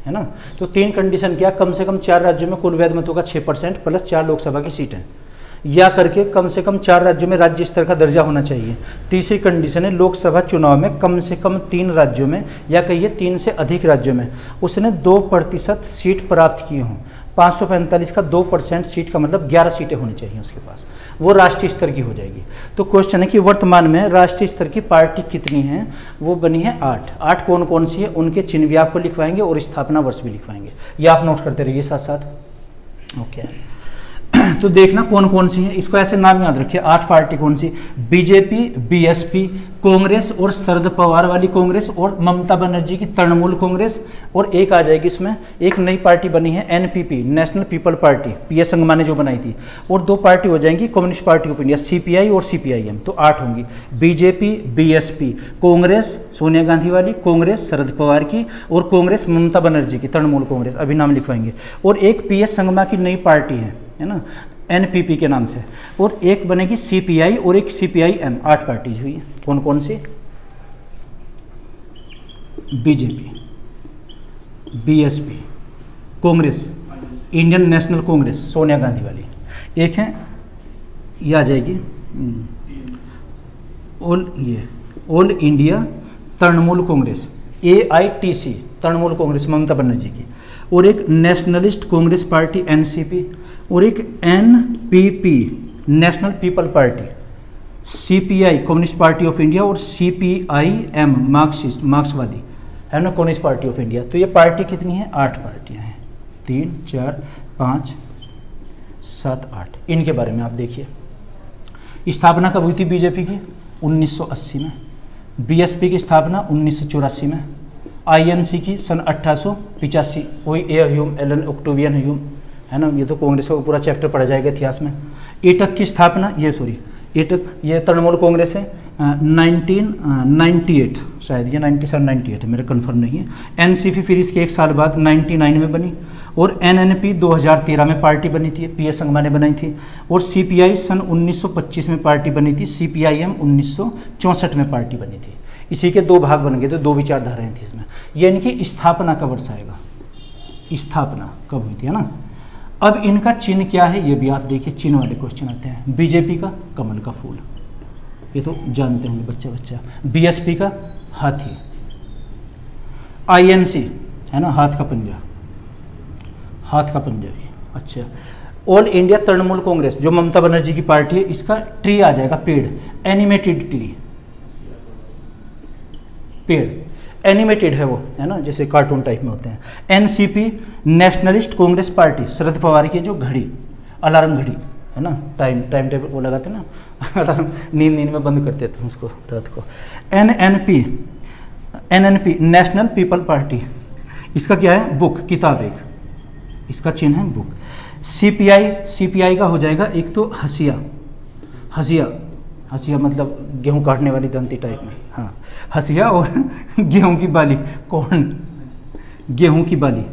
है ना। तो 3 कंडीशन क्या, कम से कम 4 राज्यों में कुल वैध मतों का 6% प्लस 4 लोकसभा की सीटें, या करके कम से कम 4 राज्यों में राज्य स्तर का दर्जा होना चाहिए। तीसरी कंडीशन है लोकसभा चुनाव में कम से कम 3 राज्यों में, या कहिए 3 से अधिक राज्यों में उसने 2% सीट प्राप्त की हों। 545 का 2% सीट का मतलब 11 सीटें होनी चाहिए उसके पास, वो राष्ट्रीय स्तर की हो जाएगी। तो क्वेश्चन है कि वर्तमान में राष्ट्रीय स्तर की पार्टी कितनी है, वो बनी है 8 कौन कौन सी है, उनके चिन्ह भी आपको लिखवाएंगे और स्थापना वर्ष भी लिखवाएंगे, ये आप नोट करते रहिए साथ साथ। ओके, तो देखना कौन कौन सी है, इसको ऐसे नाम याद रखिए। 8 पार्टी कौन सी, बीजेपी, BSP, कांग्रेस और शरद पवार वाली कांग्रेस, और ममता बनर्जी की तृणमूल कांग्रेस, और एक आ जाएगी इसमें, एक नई पार्टी बनी है NPP, national people party, PS Sangma ने जो बनाई थी, और 2 पार्टी हो जाएंगी communist party of India, CPI और CPIM, तो 8 होंगी। बीजेपी, BSP, कांग्रेस सोनिया गांधी वाली, कांग्रेस शरद पवार की, और कांग्रेस ममता बनर्जी की तृणमूल कांग्रेस, अभी नाम लिखवाएंगे। और एक PS संगमा की नई पार्टी है ना, NPP के नाम से, और एक बनेगी CPI और एक CPIM, 8 पार्टीज हुई। कौन कौन सी, BJP, BSP, Congress, Indian national Congress Sonia Gandhi वाली, एक है, ये आ जाएगी all India Trinamool Congress, AITC, Trinamool Congress Mamata Banerjee की, और एक नेशनलिस्ट कांग्रेस पार्टी NCP, और एक NPP national people party, CPI communist party of India, और CPIM मार्क्सवादी है ना, कम्युनिस्ट पार्टी ऑफ इंडिया। तो ये पार्टी कितनी है? 8 पार्टियां हैं, 3 4 5 7 8। इनके बारे में आप देखिए। स्थापना कब हुई थी बीजेपी की? 1980 में। BSP की स्थापना 1984 में। INC की सन 1885, वही ह्यूम, एलन ऑक्टेवियन ह्यूम है ना, ये तो कांग्रेस का पूरा चैप्टर पढ़ा जाएगा इतिहास में। एटक की स्थापना, एटक ये तृणमूल कांग्रेस है, 1998 शायद, ये 97 98 है, मेरा कंफर्म नहीं है। NCP फिर इसके 1 साल बाद 99 में बनी, और NNP 2013 में पार्टी बनी थी, PS संगमा ने बनाई थी, और CPI सन 1925 में पार्टी बनी थी, CPIM 1964 में पार्टी बनी थी। इसी के 2 भाग बन गए थे, 2 विचारधाराएं थी इसमें। ये इनकी स्थापना का वर्ष आएगा, स्थापना कब हुई थी, है ना। अब इनका चिन्ह क्या है ये भी आप देखिए, चिन्ह वाले क्वेश्चन आते हैं। BJP का कमल का फूल, ये तो जानते होंगे बच्चा। BSP का हाथी, INC है ना, हाथ का पंजा भी। अच्छा, ऑल इंडिया तृणमूल कांग्रेस जो ममता बनर्जी की पार्टी है, इसका ट्री आ जाएगा, पेड़, एनिमेटेड ट्री, पेड़ एनिमेटेड है वो, है ना, जैसे कार्टून टाइप में होते हैं। NCP nationalist Congress party, Sharad Pawar की जो घड़ी, अलार्म घड़ी है ना, टाइम टेबल वो लगाते हैं ना, अलार्म नींद में बंद करते थे उसको रात को। NNP नेशनल पीपल पार्टी, इसका क्या है? बुक, किताब एक, इसका चिन्ह है बुक। CPI का हो जाएगा एक तो हसिया मतलब गेहूं काटने वाली दंती टाइप में, हाँ, हसिया, और गेहूं की बाली, कौन? गेहूं की बाली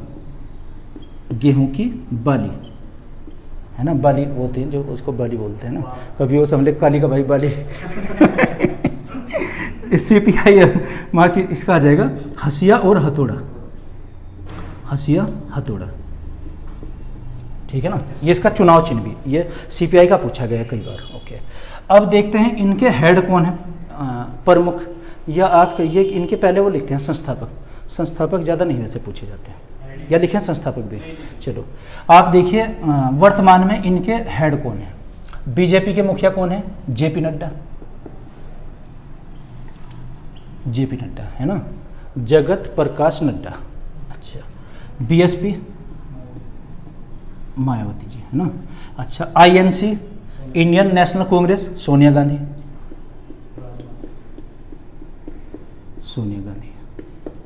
है ना, बाली वो होती है जो उसको बाली बोलते हैं ना, कभी वो समझे काली का भाई बाली। CPI मार्ची, इसका आ जाएगा हसिया और हथौड़ा, ठीक है ना। ये इसका चुनाव चिन्ह भी, ये CPI का पूछा गया कई बार। ओके, अब देखते हैं इनके हेड कौन है, प्रमुख, या आप कहिए इनके पहले वो लिखते हैं संस्थापक ज़्यादा नहीं वैसे पूछे जाते हैं, या लिखें संस्थापक भी। चलो आप देखिए, वर्तमान में इनके हेड कौन है। BJP के मुखिया कौन है? JP नड्डा है ना, जगत प्रकाश नड्डा। अच्छा, BSP मायावती जी है ना। अच्छा, INC Indian national Congress, Sonia Gandhi है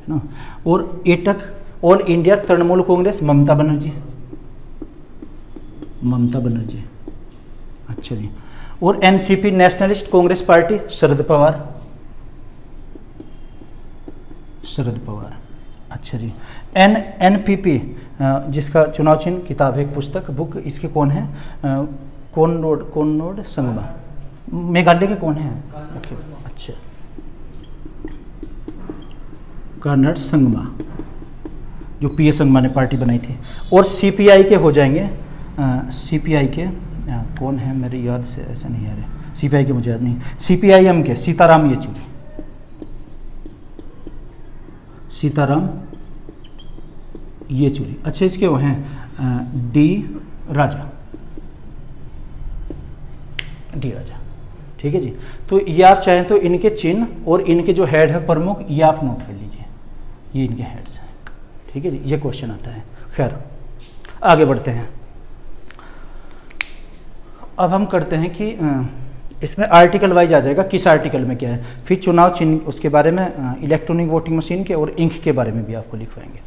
ना। और एटक ऑल इंडिया तृणमूल कांग्रेस, ममता बनर्जी। अच्छा जी, और NCP nationalist Congress party, Sharad Pawar. अच्छा जी, NPP जिसका चुनाव चिन्ह किताब है, पुस्तक, बुक, इसके कौन है? कोनोड संगमा, मेघालय के कौन है? अच्छा, कर्नाड संगमा, जो PS संगमा ने पार्टी बनाई थी। और CPI के हो जाएंगे, CPI के कौन है, मेरे याद से ऐसा नहीं आ रहा, CPI के मुझे याद नहीं। CPIM के सीताराम येचुरी। अच्छा, इसके वो हैं D राजा, ठीक है जी। तो ये आप चाहें तो इनके चिन्ह और इनके जो हेड है प्रमुख, ये आप नोट कर लीजिए, ये इनके हेड्स हैं, ठीक है जी। ये क्वेश्चन आता है। खैर आगे बढ़ते हैं। अब हम करते हैं कि इसमें आर्टिकल वाइज आ जाएगा, किस आर्टिकल में क्या है, फिर चुनाव चिन्ह, उसके बारे में, इलेक्ट्रॉनिक वोटिंग मशीन के और इंक के बारे में भी आपको लिखवाएंगे।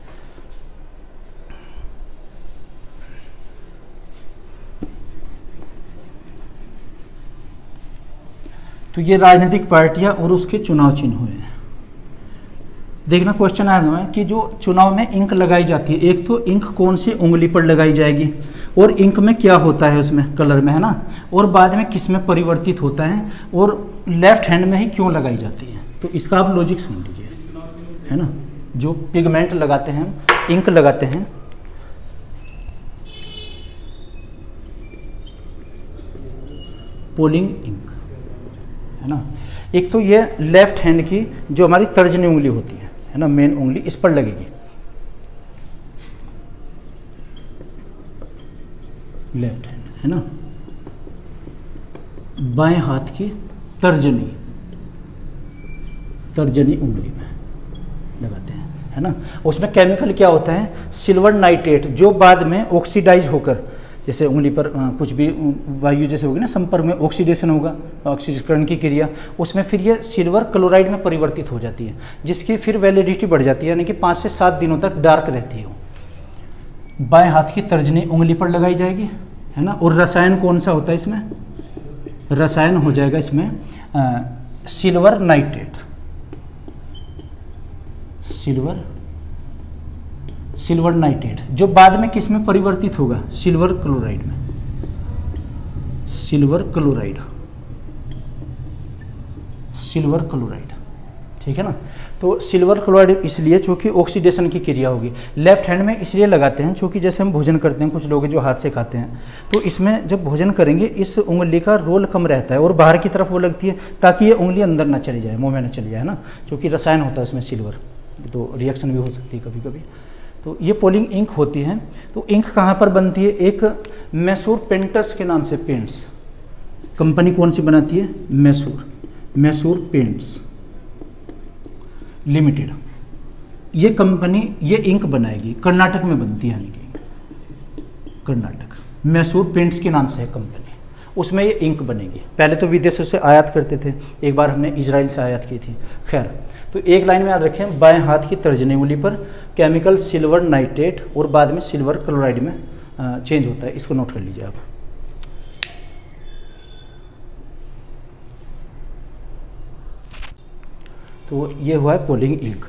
तो ये राजनीतिक पार्टियां और उसके चुनाव चिन्ह हुए हैं। देखना क्वेश्चन आया हुआ है कि जो चुनाव में इंक लगाई जाती है, एक तो इंक कौन सी उंगली पर लगाई जाएगी, और इंक में क्या होता है उसमें कलर में, है ना, और बाद में किस में परिवर्तित होता है, और लेफ्ट हैंड में ही क्यों लगाई जाती है। तो इसका आप लॉजिक सुन लीजिए, है ना। जो पिगमेंट लगाते हैं, इंक लगाते हैं, पोलिंग इंक, है ना। एक तो ये लेफ्ट हैंड की जो हमारी तर्जनी उंगली होती है ना, मेन उंगली इस पर लगेगी, लेफ्ट हैंड, है ना। बाएं हाथ की तर्जनी उंगली में लगाते हैं, है ना। उसमें केमिकल क्या होता है, सिल्वर नाइट्रेट, जो बाद में ऑक्सीडाइज होकर, जैसे उंगली पर कुछ भी वायु जैसे होगी ना संपर्क में, ऑक्सीडेशन होगा, ऑक्सीकरण की क्रिया, उसमें फिर ये सिल्वर क्लोराइड में परिवर्तित हो जाती है, जिसकी फिर वैलिडिटी बढ़ जाती है, यानी कि 5 से 7 दिनों तक डार्क रहती है वो। बाएं हाथ की तर्जनी उंगली पर लगाई जाएगी, है ना। और रसायन कौन सा होता है इसमें, रसायन हो जाएगा इसमें सिल्वर नाइट्रेट, सिल्वर नाइट्रेट, जो बाद में किस में परिवर्तित होगा, सिल्वर क्लोराइड में, सिल्वर क्लोराइड, ठीक है ना। तो सिल्वर क्लोराइड इसलिए चूंकि ऑक्सीडेशन की क्रिया होगी। लेफ्ट हैंड में इसलिए लगाते हैं चूंकि जैसे हम भोजन करते हैं, कुछ लोग जो हाथ से खाते हैं, तो इसमें जब भोजन करेंगे इस उंगली का रोल कम रहता है और बाहर की तरफ वो लगती है, ताकि ये उंगली अंदर ना चली जाए, मुंह में ना चली जाए, ना, क्योंकि रसायन होता है इसमें सिल्वर, तो रिएक्शन भी हो सकती है कभी कभी। तो ये पोलिंग इंक होती है। तो इंक कहाँ पर बनती है, एक मैसूर पेंटर्स के नाम से, पेंट्स कंपनी कौन सी बनाती है, मैसूर पेंट्स लिमिटेड, ये कंपनी ये इंक बनाएगी, कर्नाटक में बनती है, यानी कि कर्नाटक, मैसूर पेंट्स के नाम से है कंपनी, उसमें ये इंक बनेगी। पहले तो विदेशों से आयात करते थे, एक बार हमने इजराइल से आयात की थी। खैर, तो एक लाइन में याद रखें, बाएं हाथ की तर्जनी उंगली पर केमिकल सिल्वर नाइट्रेट और बाद में सिल्वर क्लोराइड में चेंज होता है, इसको नोट कर लीजिए आप। तो ये हुआ है पोलिंग इंक।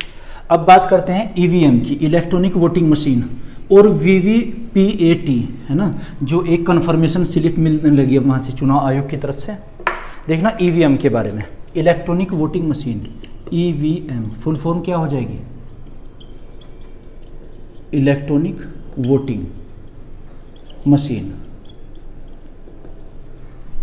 अब बात करते हैं ईवीएम की, इलेक्ट्रॉनिक वोटिंग मशीन, और वीवीपीएटी, है ना, जो एक कन्फर्मेशन स्लिप मिलने लगी है वहाँ से, चुनाव आयोग की तरफ से। देखना ईवीएम के बारे में, electronic voting machine, EVM full form क्या हो जाएगी, electronic voting machine.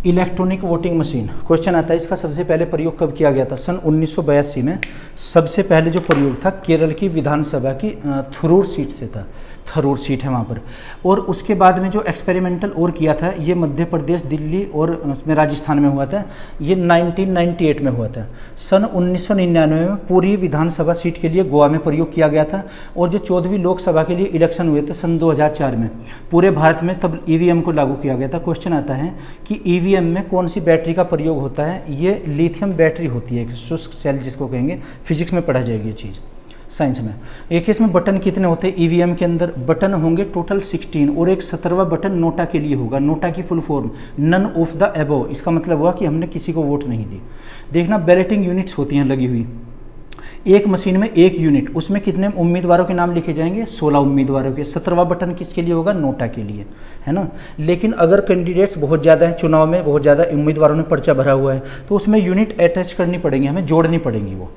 Electronic voting machine, question आता है इसका सबसे पहले प्रयोग कब किया गया था, सन 1982 में सबसे पहले जो प्रयोग था केरल की विधानसभा की थरूर सीट से था, थरूर सीट है वहाँ पर। और उसके बाद में जो एक्सपेरिमेंटल और किया था ये मध्य प्रदेश, दिल्ली और उसमें राजस्थान में हुआ था, ये 1998 में हुआ था। सन 1999 में पूरी विधानसभा सीट के लिए गोवा में प्रयोग किया गया था। और जो 14वीं लोकसभा के लिए इलेक्शन हुए थे सन 2004 में, पूरे भारत में तब ईवीएम को लागू किया गया था। क्वेश्चन आता है कि ईवीएम में कौन सी बैटरी का प्रयोग होता है, ये लिथियम बैटरी होती है, शुष्क सेल जिसको कहेंगे, फिजिक्स में पढ़ा जाएगी ये चीज़, साइंस में। एक इसमें बटन कितने होते हैं ईवीएम के अंदर, बटन होंगे टोटल 16 और एक 17वां बटन नोटा के लिए होगा। नोटा की full form none of the above, इसका मतलब हुआ कि हमने किसी को वोट नहीं दी। देखना बैलेटिंग यूनिट्स होती हैं लगी हुई, एक मशीन में एक यूनिट, उसमें कितने उम्मीदवारों के नाम लिखे जाएंगे, 16 उम्मीदवारों के। 17वां बटन किसके लिए होगा, नोटा के लिए, है ना। लेकिन अगर कैंडिडेट्स बहुत ज़्यादा हैं, चुनाव में बहुत ज़्यादा उम्मीदवारों ने पर्चा भरा हुआ है, तो उसमें यूनिट अटैच करनी पड़ेंगी, हमें जोड़नी पड़ेंगी। वो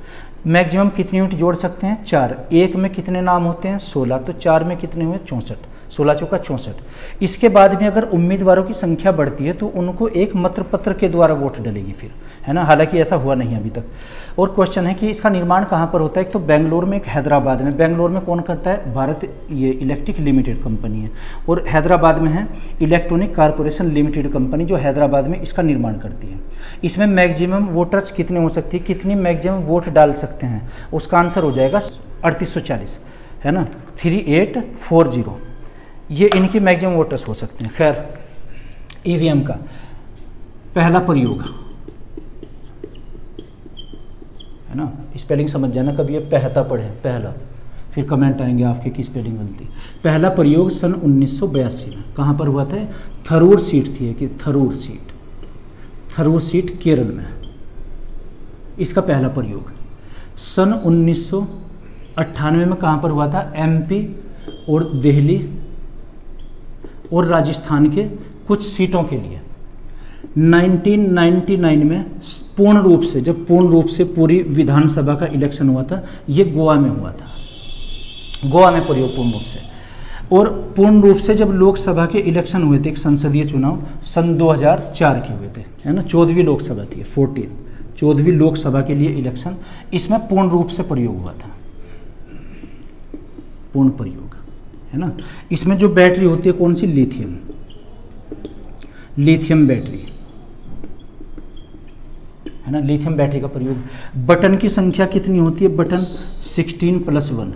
मैक्सिमम कितनी यूनिट जोड़ सकते हैं, 4। एक में कितने नाम होते हैं, 16, तो 4 में कितने हुए, 64, 16 चौका 64। इसके बाद में अगर उम्मीदवारों की संख्या बढ़ती है तो उनको एक मत पत्र के द्वारा वोट डलेगी फिर, है ना। हालांकि ऐसा हुआ नहीं अभी तक। और क्वेश्चन है कि इसका निर्माण कहाँ पर होता है, एक तो बेंगलोर में, एक हैदराबाद में। बेंगलोर में कौन करता है, भारत ये इलेक्ट्रिक लिमिटेड कंपनी है, और हैदराबाद में है इलेक्ट्रॉनिक कॉरपोरेशन लिमिटेड कंपनी, जो हैदराबाद में इसका निर्माण करती है। इसमें मैक्सिमम वोटर्स कितने हो सकती है, कितनी मैक्सिमम वोट डाल सकते हैं, उसका आंसर हो जाएगा 3840, है ना, 3840, ये इनकी मैक्सिमम वोटर्स हो सकते हैं। खैर, ईवीएम का पहला प्रयोग, है ना, स्पेलिंग समझ जाना, कभी ये पहता पढ़े, पहला, फिर कमेंट आएंगे आपके की स्पेलिंग गलती। पहला प्रयोग सन 1982 में कहाँ पर हुआ था, थरूर सीट थी कि थरूर सीट केरल में, इसका पहला प्रयोग। सन 1998 में कहाँ पर हुआ था, एमपी और दिल्ली और राजस्थान के कुछ सीटों के लिए। 1999 में पूर्ण रूप से, जब पूर्ण रूप से पूरी विधानसभा का इलेक्शन हुआ था, ये गोवा में हुआ था, गोवा में प्रयोग पूर्ण रूप से। और पूर्ण रूप से जब लोकसभा के इलेक्शन हुए थे, एक संसदीय चुनाव सन 2004 के हुए थे, है ना, 14वीं लोकसभा थी, 14वीं लोकसभा के लिए इलेक्शन, इसमें पूर्ण रूप से प्रयोग हुआ था, पूर्ण प्रयोग, है ना। इसमें जो बैटरी होती है कौन सी, लिथियम बैटरी, है ना, लिथियम बैटरी का प्रयोग। बटन की संख्या कितनी होती है, बटन 16 + 1,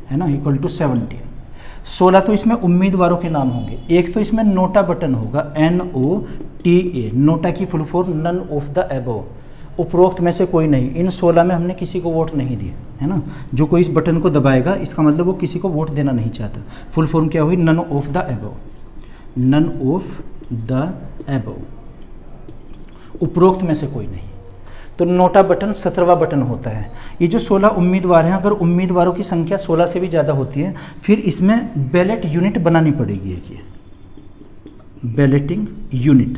है ना, = 17। 16 तो इसमें उम्मीदवारों के नाम होंगे। एक तो इसमें नोटा बटन होगा, NOTA, नोटा की full form none of the above, उपरोक्त में से कोई नहीं। इन 16 में हमने किसी को वोट नहीं दिए, है ना। जो कोई इस बटन को दबाएगा इसका मतलब वो किसी को वोट देना नहीं चाहता। फुल फॉर्म क्या हुई, none of the above, none of the above, उपरोक्त में से कोई नहीं। तो नोटा बटन 17वां बटन होता है। ये जो 16 उम्मीदवार हैं, अगर उम्मीदवारों की संख्या 16 से भी ज़्यादा होती है, फिर इसमें बैलेट यूनिट बनानी पड़ेगी। एक ये बैलेटिंग यूनिट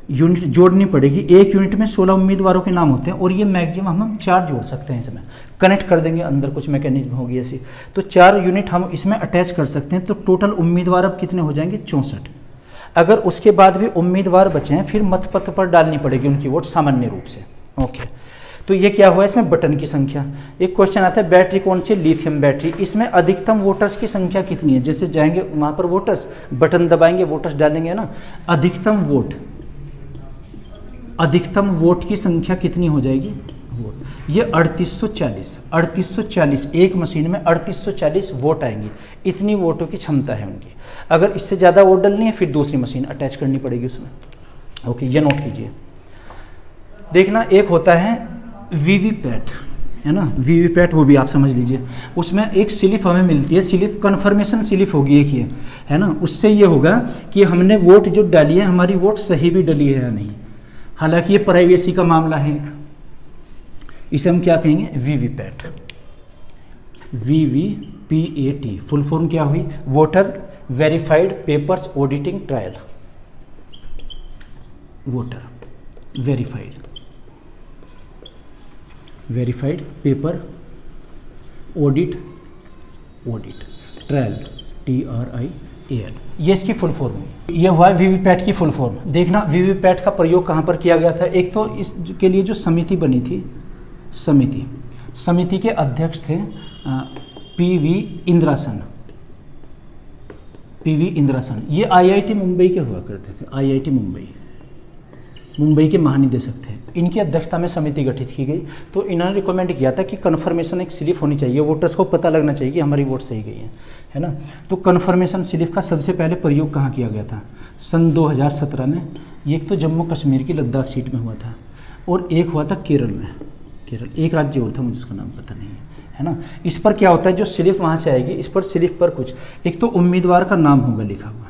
जोड़नी पड़ेगी। एक यूनिट में 16 उम्मीदवारों के नाम होते हैं और ये मैक्सिमम हम 4 जोड़ सकते हैं। इसमें कनेक्ट कर देंगे, अंदर कुछ मैकेनिज्म होगी ऐसी, तो 4 यूनिट हम इसमें अटैच कर सकते हैं। तो टोटल उम्मीदवार अब कितने हो जाएंगे, 64। अगर उसके बाद भी उम्मीदवार बचे हैं, फिर मतपत्र पर डालनी पड़ेगी उनकी वोट सामान्य रूप से। ओके, तो ये क्या हुआ, इसमें बटन की संख्या। एक क्वेश्चन आता है, बैटरी कौन सी, लिथियम बैटरी। इसमें अधिकतम वोटर्स की संख्या कितनी है। जैसे जाएंगे वहाँ पर वोटर्स, बटन दबाएंगे, वोटर्स डालेंगे ना, अधिकतम वोट की संख्या कितनी हो जाएगी, वोट, ये 3840, एक मशीन में 3840 वोट आएंगी। इतनी वोटों की क्षमता है उनकी। अगर इससे ज़्यादा वोट डालनी है, फिर दूसरी मशीन अटैच करनी पड़ेगी उसमें। ओके, ये नोट कीजिए। देखना, एक होता है वीवीपैट, है ना, वीवीपैट, वो भी आप समझ लीजिए। उसमें एक स्लिप हमें मिलती है, स्लिप कन्फर्मेशन स्लिप होगी एक ये, है ना। उससे ये होगा कि हमने वोट जो डाली है, हमारी वोट सही भी डली है या नहीं। हालांकि ये प्राइवेसी का मामला है एक, इसे हम क्या कहेंगे, वीवीपैट, VVPAT, फुल फॉर्म क्या हुई, voter verified papers auditing trial, voter verified paper audit trial, TRIAL, ये इसकी फुल फॉर्म है। ये हुआ वीवीपैट की फुल फॉर्म। देखना वीवीपैट का प्रयोग कहाँ पर किया गया था। एक तो इसके लिए जो समिति बनी थी, समिति के अध्यक्ष थे PV इंद्रासन। ये IIT मुंबई के हुआ करते थे, IIT मुंबई के महानिदेशक थे। इनकी अध्यक्षता में समिति गठित की गई। तो इन्होंने रिकमेंड किया था कि कन्फर्मेशन एक स्लिप होनी चाहिए, वोटर्स को पता लगना चाहिए कि हमारी वोट सही गई है ना। तो कन्फर्मेशन स्लिप का सबसे पहले प्रयोग कहाँ किया गया था, सन 2017 में। एक तो जम्मू कश्मीर की लद्दाख सीट में हुआ था और एक हुआ था केरल में। एक राज्य और था, मुझे उसका नाम पता नहीं है ना। इस पर क्या होता है, जो स्लिप वहाँ से आएगी, इस पर स्लिप पर कुछ, एक तो उम्मीदवार का नाम होगा लिखा हुआ,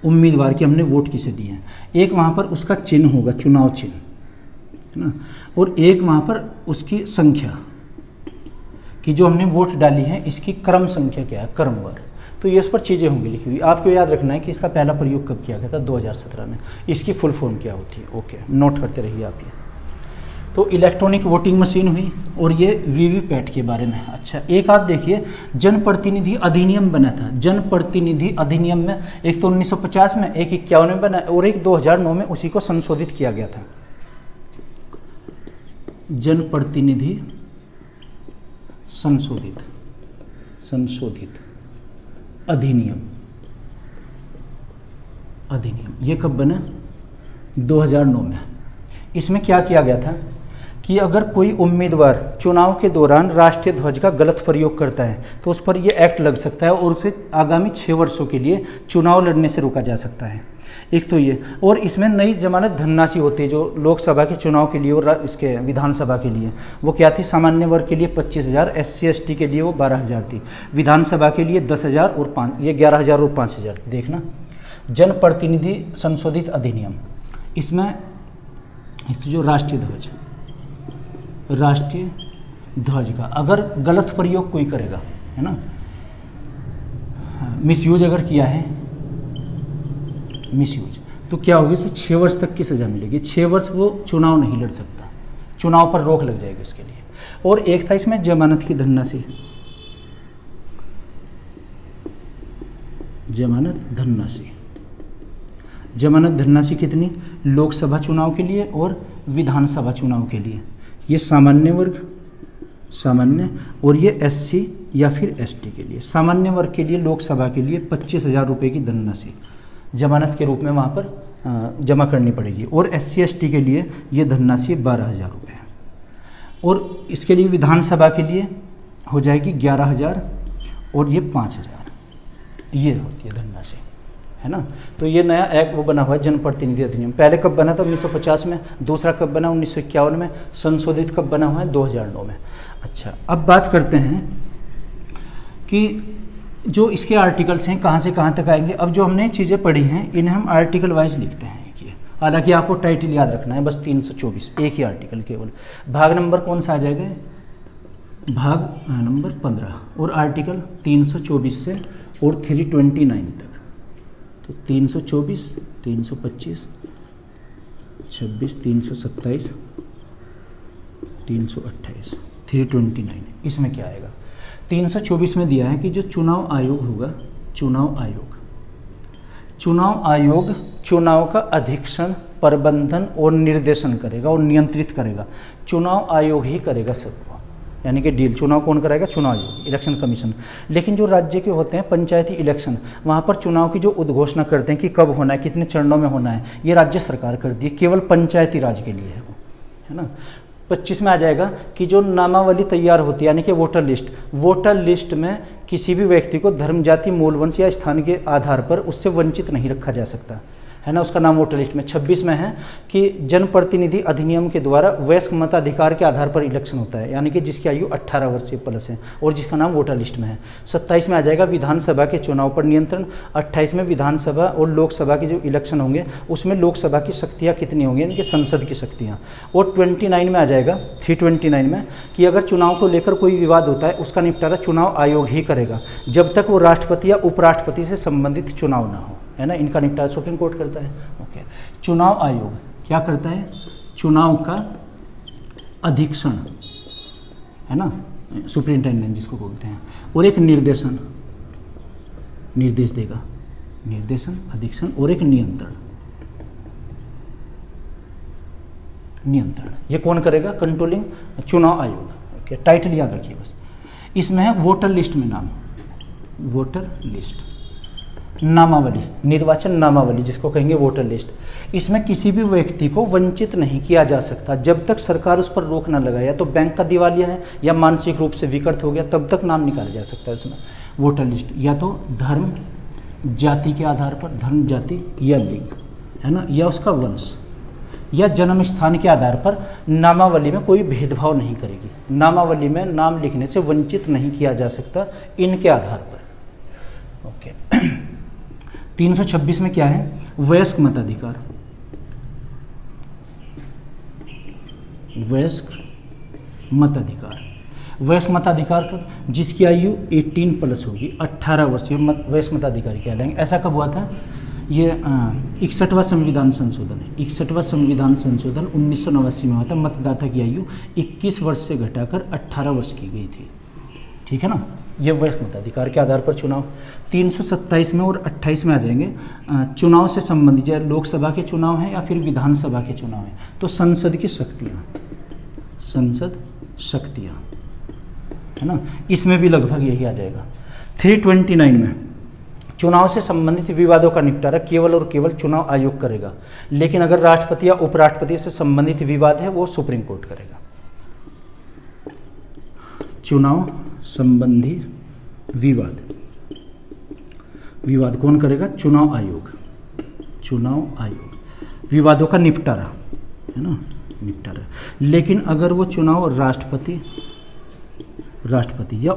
उम्मीदवार की हमने वोट किसे दिए हैं। एक वहाँ पर उसका चिन्ह होगा, चुनाव चिन्ह, है ना। और एक वहाँ पर उसकी संख्या कि जो हमने वोट डाली है, इसकी क्रम संख्या क्या है, क्रमवार। तो ये इस पर चीज़ें होंगी लिखी हुई। आपको याद रखना है कि इसका पहला प्रयोग कब किया गया था, 2017 में। इसकी फुल फॉर्म क्या होती है, ओके, नोट करते रहिए आप ये। तो इलेक्ट्रॉनिक वोटिंग मशीन हुई और ये वीवीपैट के बारे में। अच्छा, एक आप देखिए, जनप्रतिनिधि अधिनियम बना था। जनप्रतिनिधि अधिनियम में एक तो 1950 में, एक 51 में बना और एक 2009 में उसी को संशोधित किया गया था। जनप्रतिनिधि संशोधित अधिनियम ये कब बना, 2009 में। इसमें क्या किया गया था कि अगर कोई उम्मीदवार चुनाव के दौरान राष्ट्रीय ध्वज का गलत प्रयोग करता है तो उस पर यह एक्ट लग सकता है और उसे आगामी 6 वर्षों के लिए चुनाव लड़ने से रोका जा सकता है। एक तो ये, और इसमें नई जमानत धनराशि होती है जो लोकसभा के चुनाव के लिए और इसके विधानसभा के लिए, वो क्या थी, सामान्य वर्ग के लिए 25,000, SC/ST के लिए वो 12,000 थी, विधानसभा के लिए 10,000 और 11,000 और 5,000। देखना, जनप्रतिनिधि संशोधित अधिनियम, इसमें एक तो जो राष्ट्रीय ध्वज का अगर गलत प्रयोग कोई करेगा, है ना, मिसयूज अगर किया है, तो क्या होगी, इसे 6 वर्ष तक की सज़ा मिलेगी। 6 वर्ष वो चुनाव नहीं लड़ सकता, चुनाव पर रोक लग जाएगी उसके लिए। और एक था इसमें जमानत की धनराशि, जमानत धनराशि। जमानत धनराशि कितनी? लोकसभा चुनाव के लिए और विधानसभा चुनाव के लिए। ये सामान्य वर्ग, सामान्य, और ये SC या फिर ST के लिए। सामान्य वर्ग के लिए लोकसभा के लिए 25,000 रुपये की धनराशि जमानत के रूप में वहाँ पर जमा करनी पड़ेगी, और SC ST के लिए ये धनराशि 12,000 रुपये है। और इसके लिए विधानसभा के लिए हो जाएगी 11,000 और ये 5,000, ये होती है धनराशि, है ना। तो ये नया एक्ट वो बना हुआ है जनप्रतिनिधि अधिनियम। पहले कब बना था? 1950 में। दूसरा कब बना? 1951 में। संशोधित कब बना हुआ है? 2009 में। अच्छा, अब बात करते हैं कि जो इसके आर्टिकल्स हैं कहाँ से कहाँ तक आएंगे। अब जो हमने चीज़ें पढ़ी हैं इन्हें हम आर्टिकल वाइज लिखते हैं। हालांकि आपको टाइटल याद रखना है, बस 324 एक ही आर्टिकल केवल। भाग नंबर कौन सा आ जाएगा? भाग नंबर 15, और आर्टिकल 324 से और 329 तक। तो 324, 325, 26, 327, 328, 329, इसमें क्या आएगा? 324 में दिया है कि जो चुनाव आयोग होगा, चुनाव आयोग चुनाव का अधीक्षण, प्रबंधन और निर्देशन करेगा और नियंत्रित करेगा। चुनाव आयोग ही करेगा सबको, यानी कि डील। चुनाव कौन कराएगा? चुनाव आयोग, इलेक्शन कमीशन। लेकिन जो राज्य के होते हैं पंचायती इलेक्शन, वहाँ पर चुनाव की जो उद्घोषणा करते हैं कि कब होना है, कितने चरणों में होना है, ये राज्य सरकार करती है, केवल पंचायती राज के लिए है वो, है ना। 25 में आ जाएगा कि जो नामावली तैयार होती है, यानी कि वोटर लिस्ट में किसी भी व्यक्ति को धर्म, जाति, मूल वंश या स्थान के आधार पर उससे वंचित नहीं रखा जा सकता, है ना, उसका नाम वोटर लिस्ट में। 26 में है कि जनप्रतिनिधि अधिनियम के द्वारा वयस्क मताधिकार के आधार पर इलेक्शन होता है, यानी कि जिसकी आयु 18 वर्ष से प्लस है और जिसका नाम वोटर लिस्ट में है। 27 में आ जाएगा विधानसभा के चुनाव पर नियंत्रण। 28 में विधानसभा और लोकसभा के जो इलेक्शन होंगे उसमें लोकसभा की शक्तियाँ कितनी होंगी, यानी कि संसद की शक्तियाँ। और 29 में आ जाएगा 329 में कि अगर चुनाव को लेकर कोई विवाद होता है उसका निपटारा चुनाव आयोग ही करेगा, जब तक वो राष्ट्रपति या उपराष्ट्रपति से संबंधित चुनाव ना हो, है ना। इनका निपटारा सुप्रीम कोर्ट करता है। ओके, चुनाव आयोग क्या करता है? चुनाव का अधीक्षण, है ना, सुपरिंटेंडेंट जिसको बोलते हैं, और एक निर्देश देगा, निर्देशन, अधीक्षण और एक नियंत्रण। ये कौन करेगा? कंट्रोलिंग चुनाव आयोग। ओके, टाइटल याद रखिए बस। इसमें है वोटर लिस्ट में नाम, वोटर लिस्ट, नामावली, निर्वाचन नामावली जिसको कहेंगे वोटर लिस्ट। इसमें किसी भी व्यक्ति को वंचित नहीं किया जा सकता जब तक सरकार उस पर रोक न लगाए, या तो बैंक का दिवालिया है या मानसिक रूप से विकृत हो गया, तब तक नाम निकाला जा सकता है उसमें वोटर लिस्ट। या तो धर्म, जाति के आधार पर, धर्म, जाति या लिंग, है ना, या उसका वंश या जन्म स्थान के आधार पर नामावली में कोई भेदभाव नहीं करेगी। नामावली में नाम लिखने से वंचित नहीं किया जा सकता इनके आधार पर। ओके, 326 में क्या है? वयस्क मताधिकार। वयस्क मताधिकार कब? जिसकी आयु 18 प्लस होगी, 18 वर्ष वयस्क मताधिकारी कहलाएंगे। ऐसा कब हुआ था? ये 61वां संविधान संशोधन है। 61वां संविधान संशोधन 1989 में हुआ था। मतदाता की आयु 21 वर्ष से घटाकर 18 वर्ष की गई थी, ठीक है ना। ये वयस्क मताधिकार के आधार पर चुनाव। 327 में और 28 में आ जाएंगे चुनाव से संबंधित, चाहे लोकसभा के चुनाव हैं या फिर विधानसभा के चुनाव हैं, तो संसद की शक्तियाँ, है ना, इसमें भी लगभग यही आ जाएगा। 329 में चुनाव से संबंधित विवादों का निपटारा केवल और केवल चुनाव आयोग करेगा, लेकिन अगर राष्ट्रपति या उपराष्ट्रपति से संबंधित विवाद है वो सुप्रीम कोर्ट करेगा। चुनाव संबंधी विवाद कौन करेगा? चुनाव आयोग। विवादों का निपटारा, है ना, निपटारा। लेकिन अगर वो चुनाव राष्ट्रपति या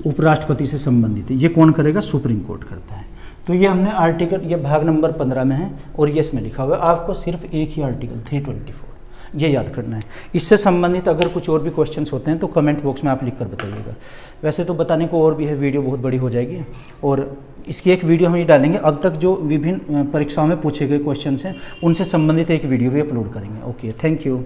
उपराष्ट्रपति से संबंधित है, ये कौन करेगा? सुप्रीम कोर्ट करता है। तो ये हमने आर्टिकल, ये भाग नंबर 15 में है और ये इसमें लिखा हुआ है। आपको सिर्फ एक ही आर्टिकल 324 ये याद करना है। इससे संबंधित अगर कुछ और भी क्वेश्चंस होते हैं तो कमेंट बॉक्स में आप लिख कर बताइएगा। वैसे तो बताने को और भी है, वीडियो बहुत बड़ी हो जाएगी और इसकी एक वीडियो हम ये डालेंगे। अब तक जो विभिन्न परीक्षाओं में पूछे गए क्वेश्चंस हैं उनसे संबंधित एक वीडियो भी अपलोड करेंगे। Okay, thank you.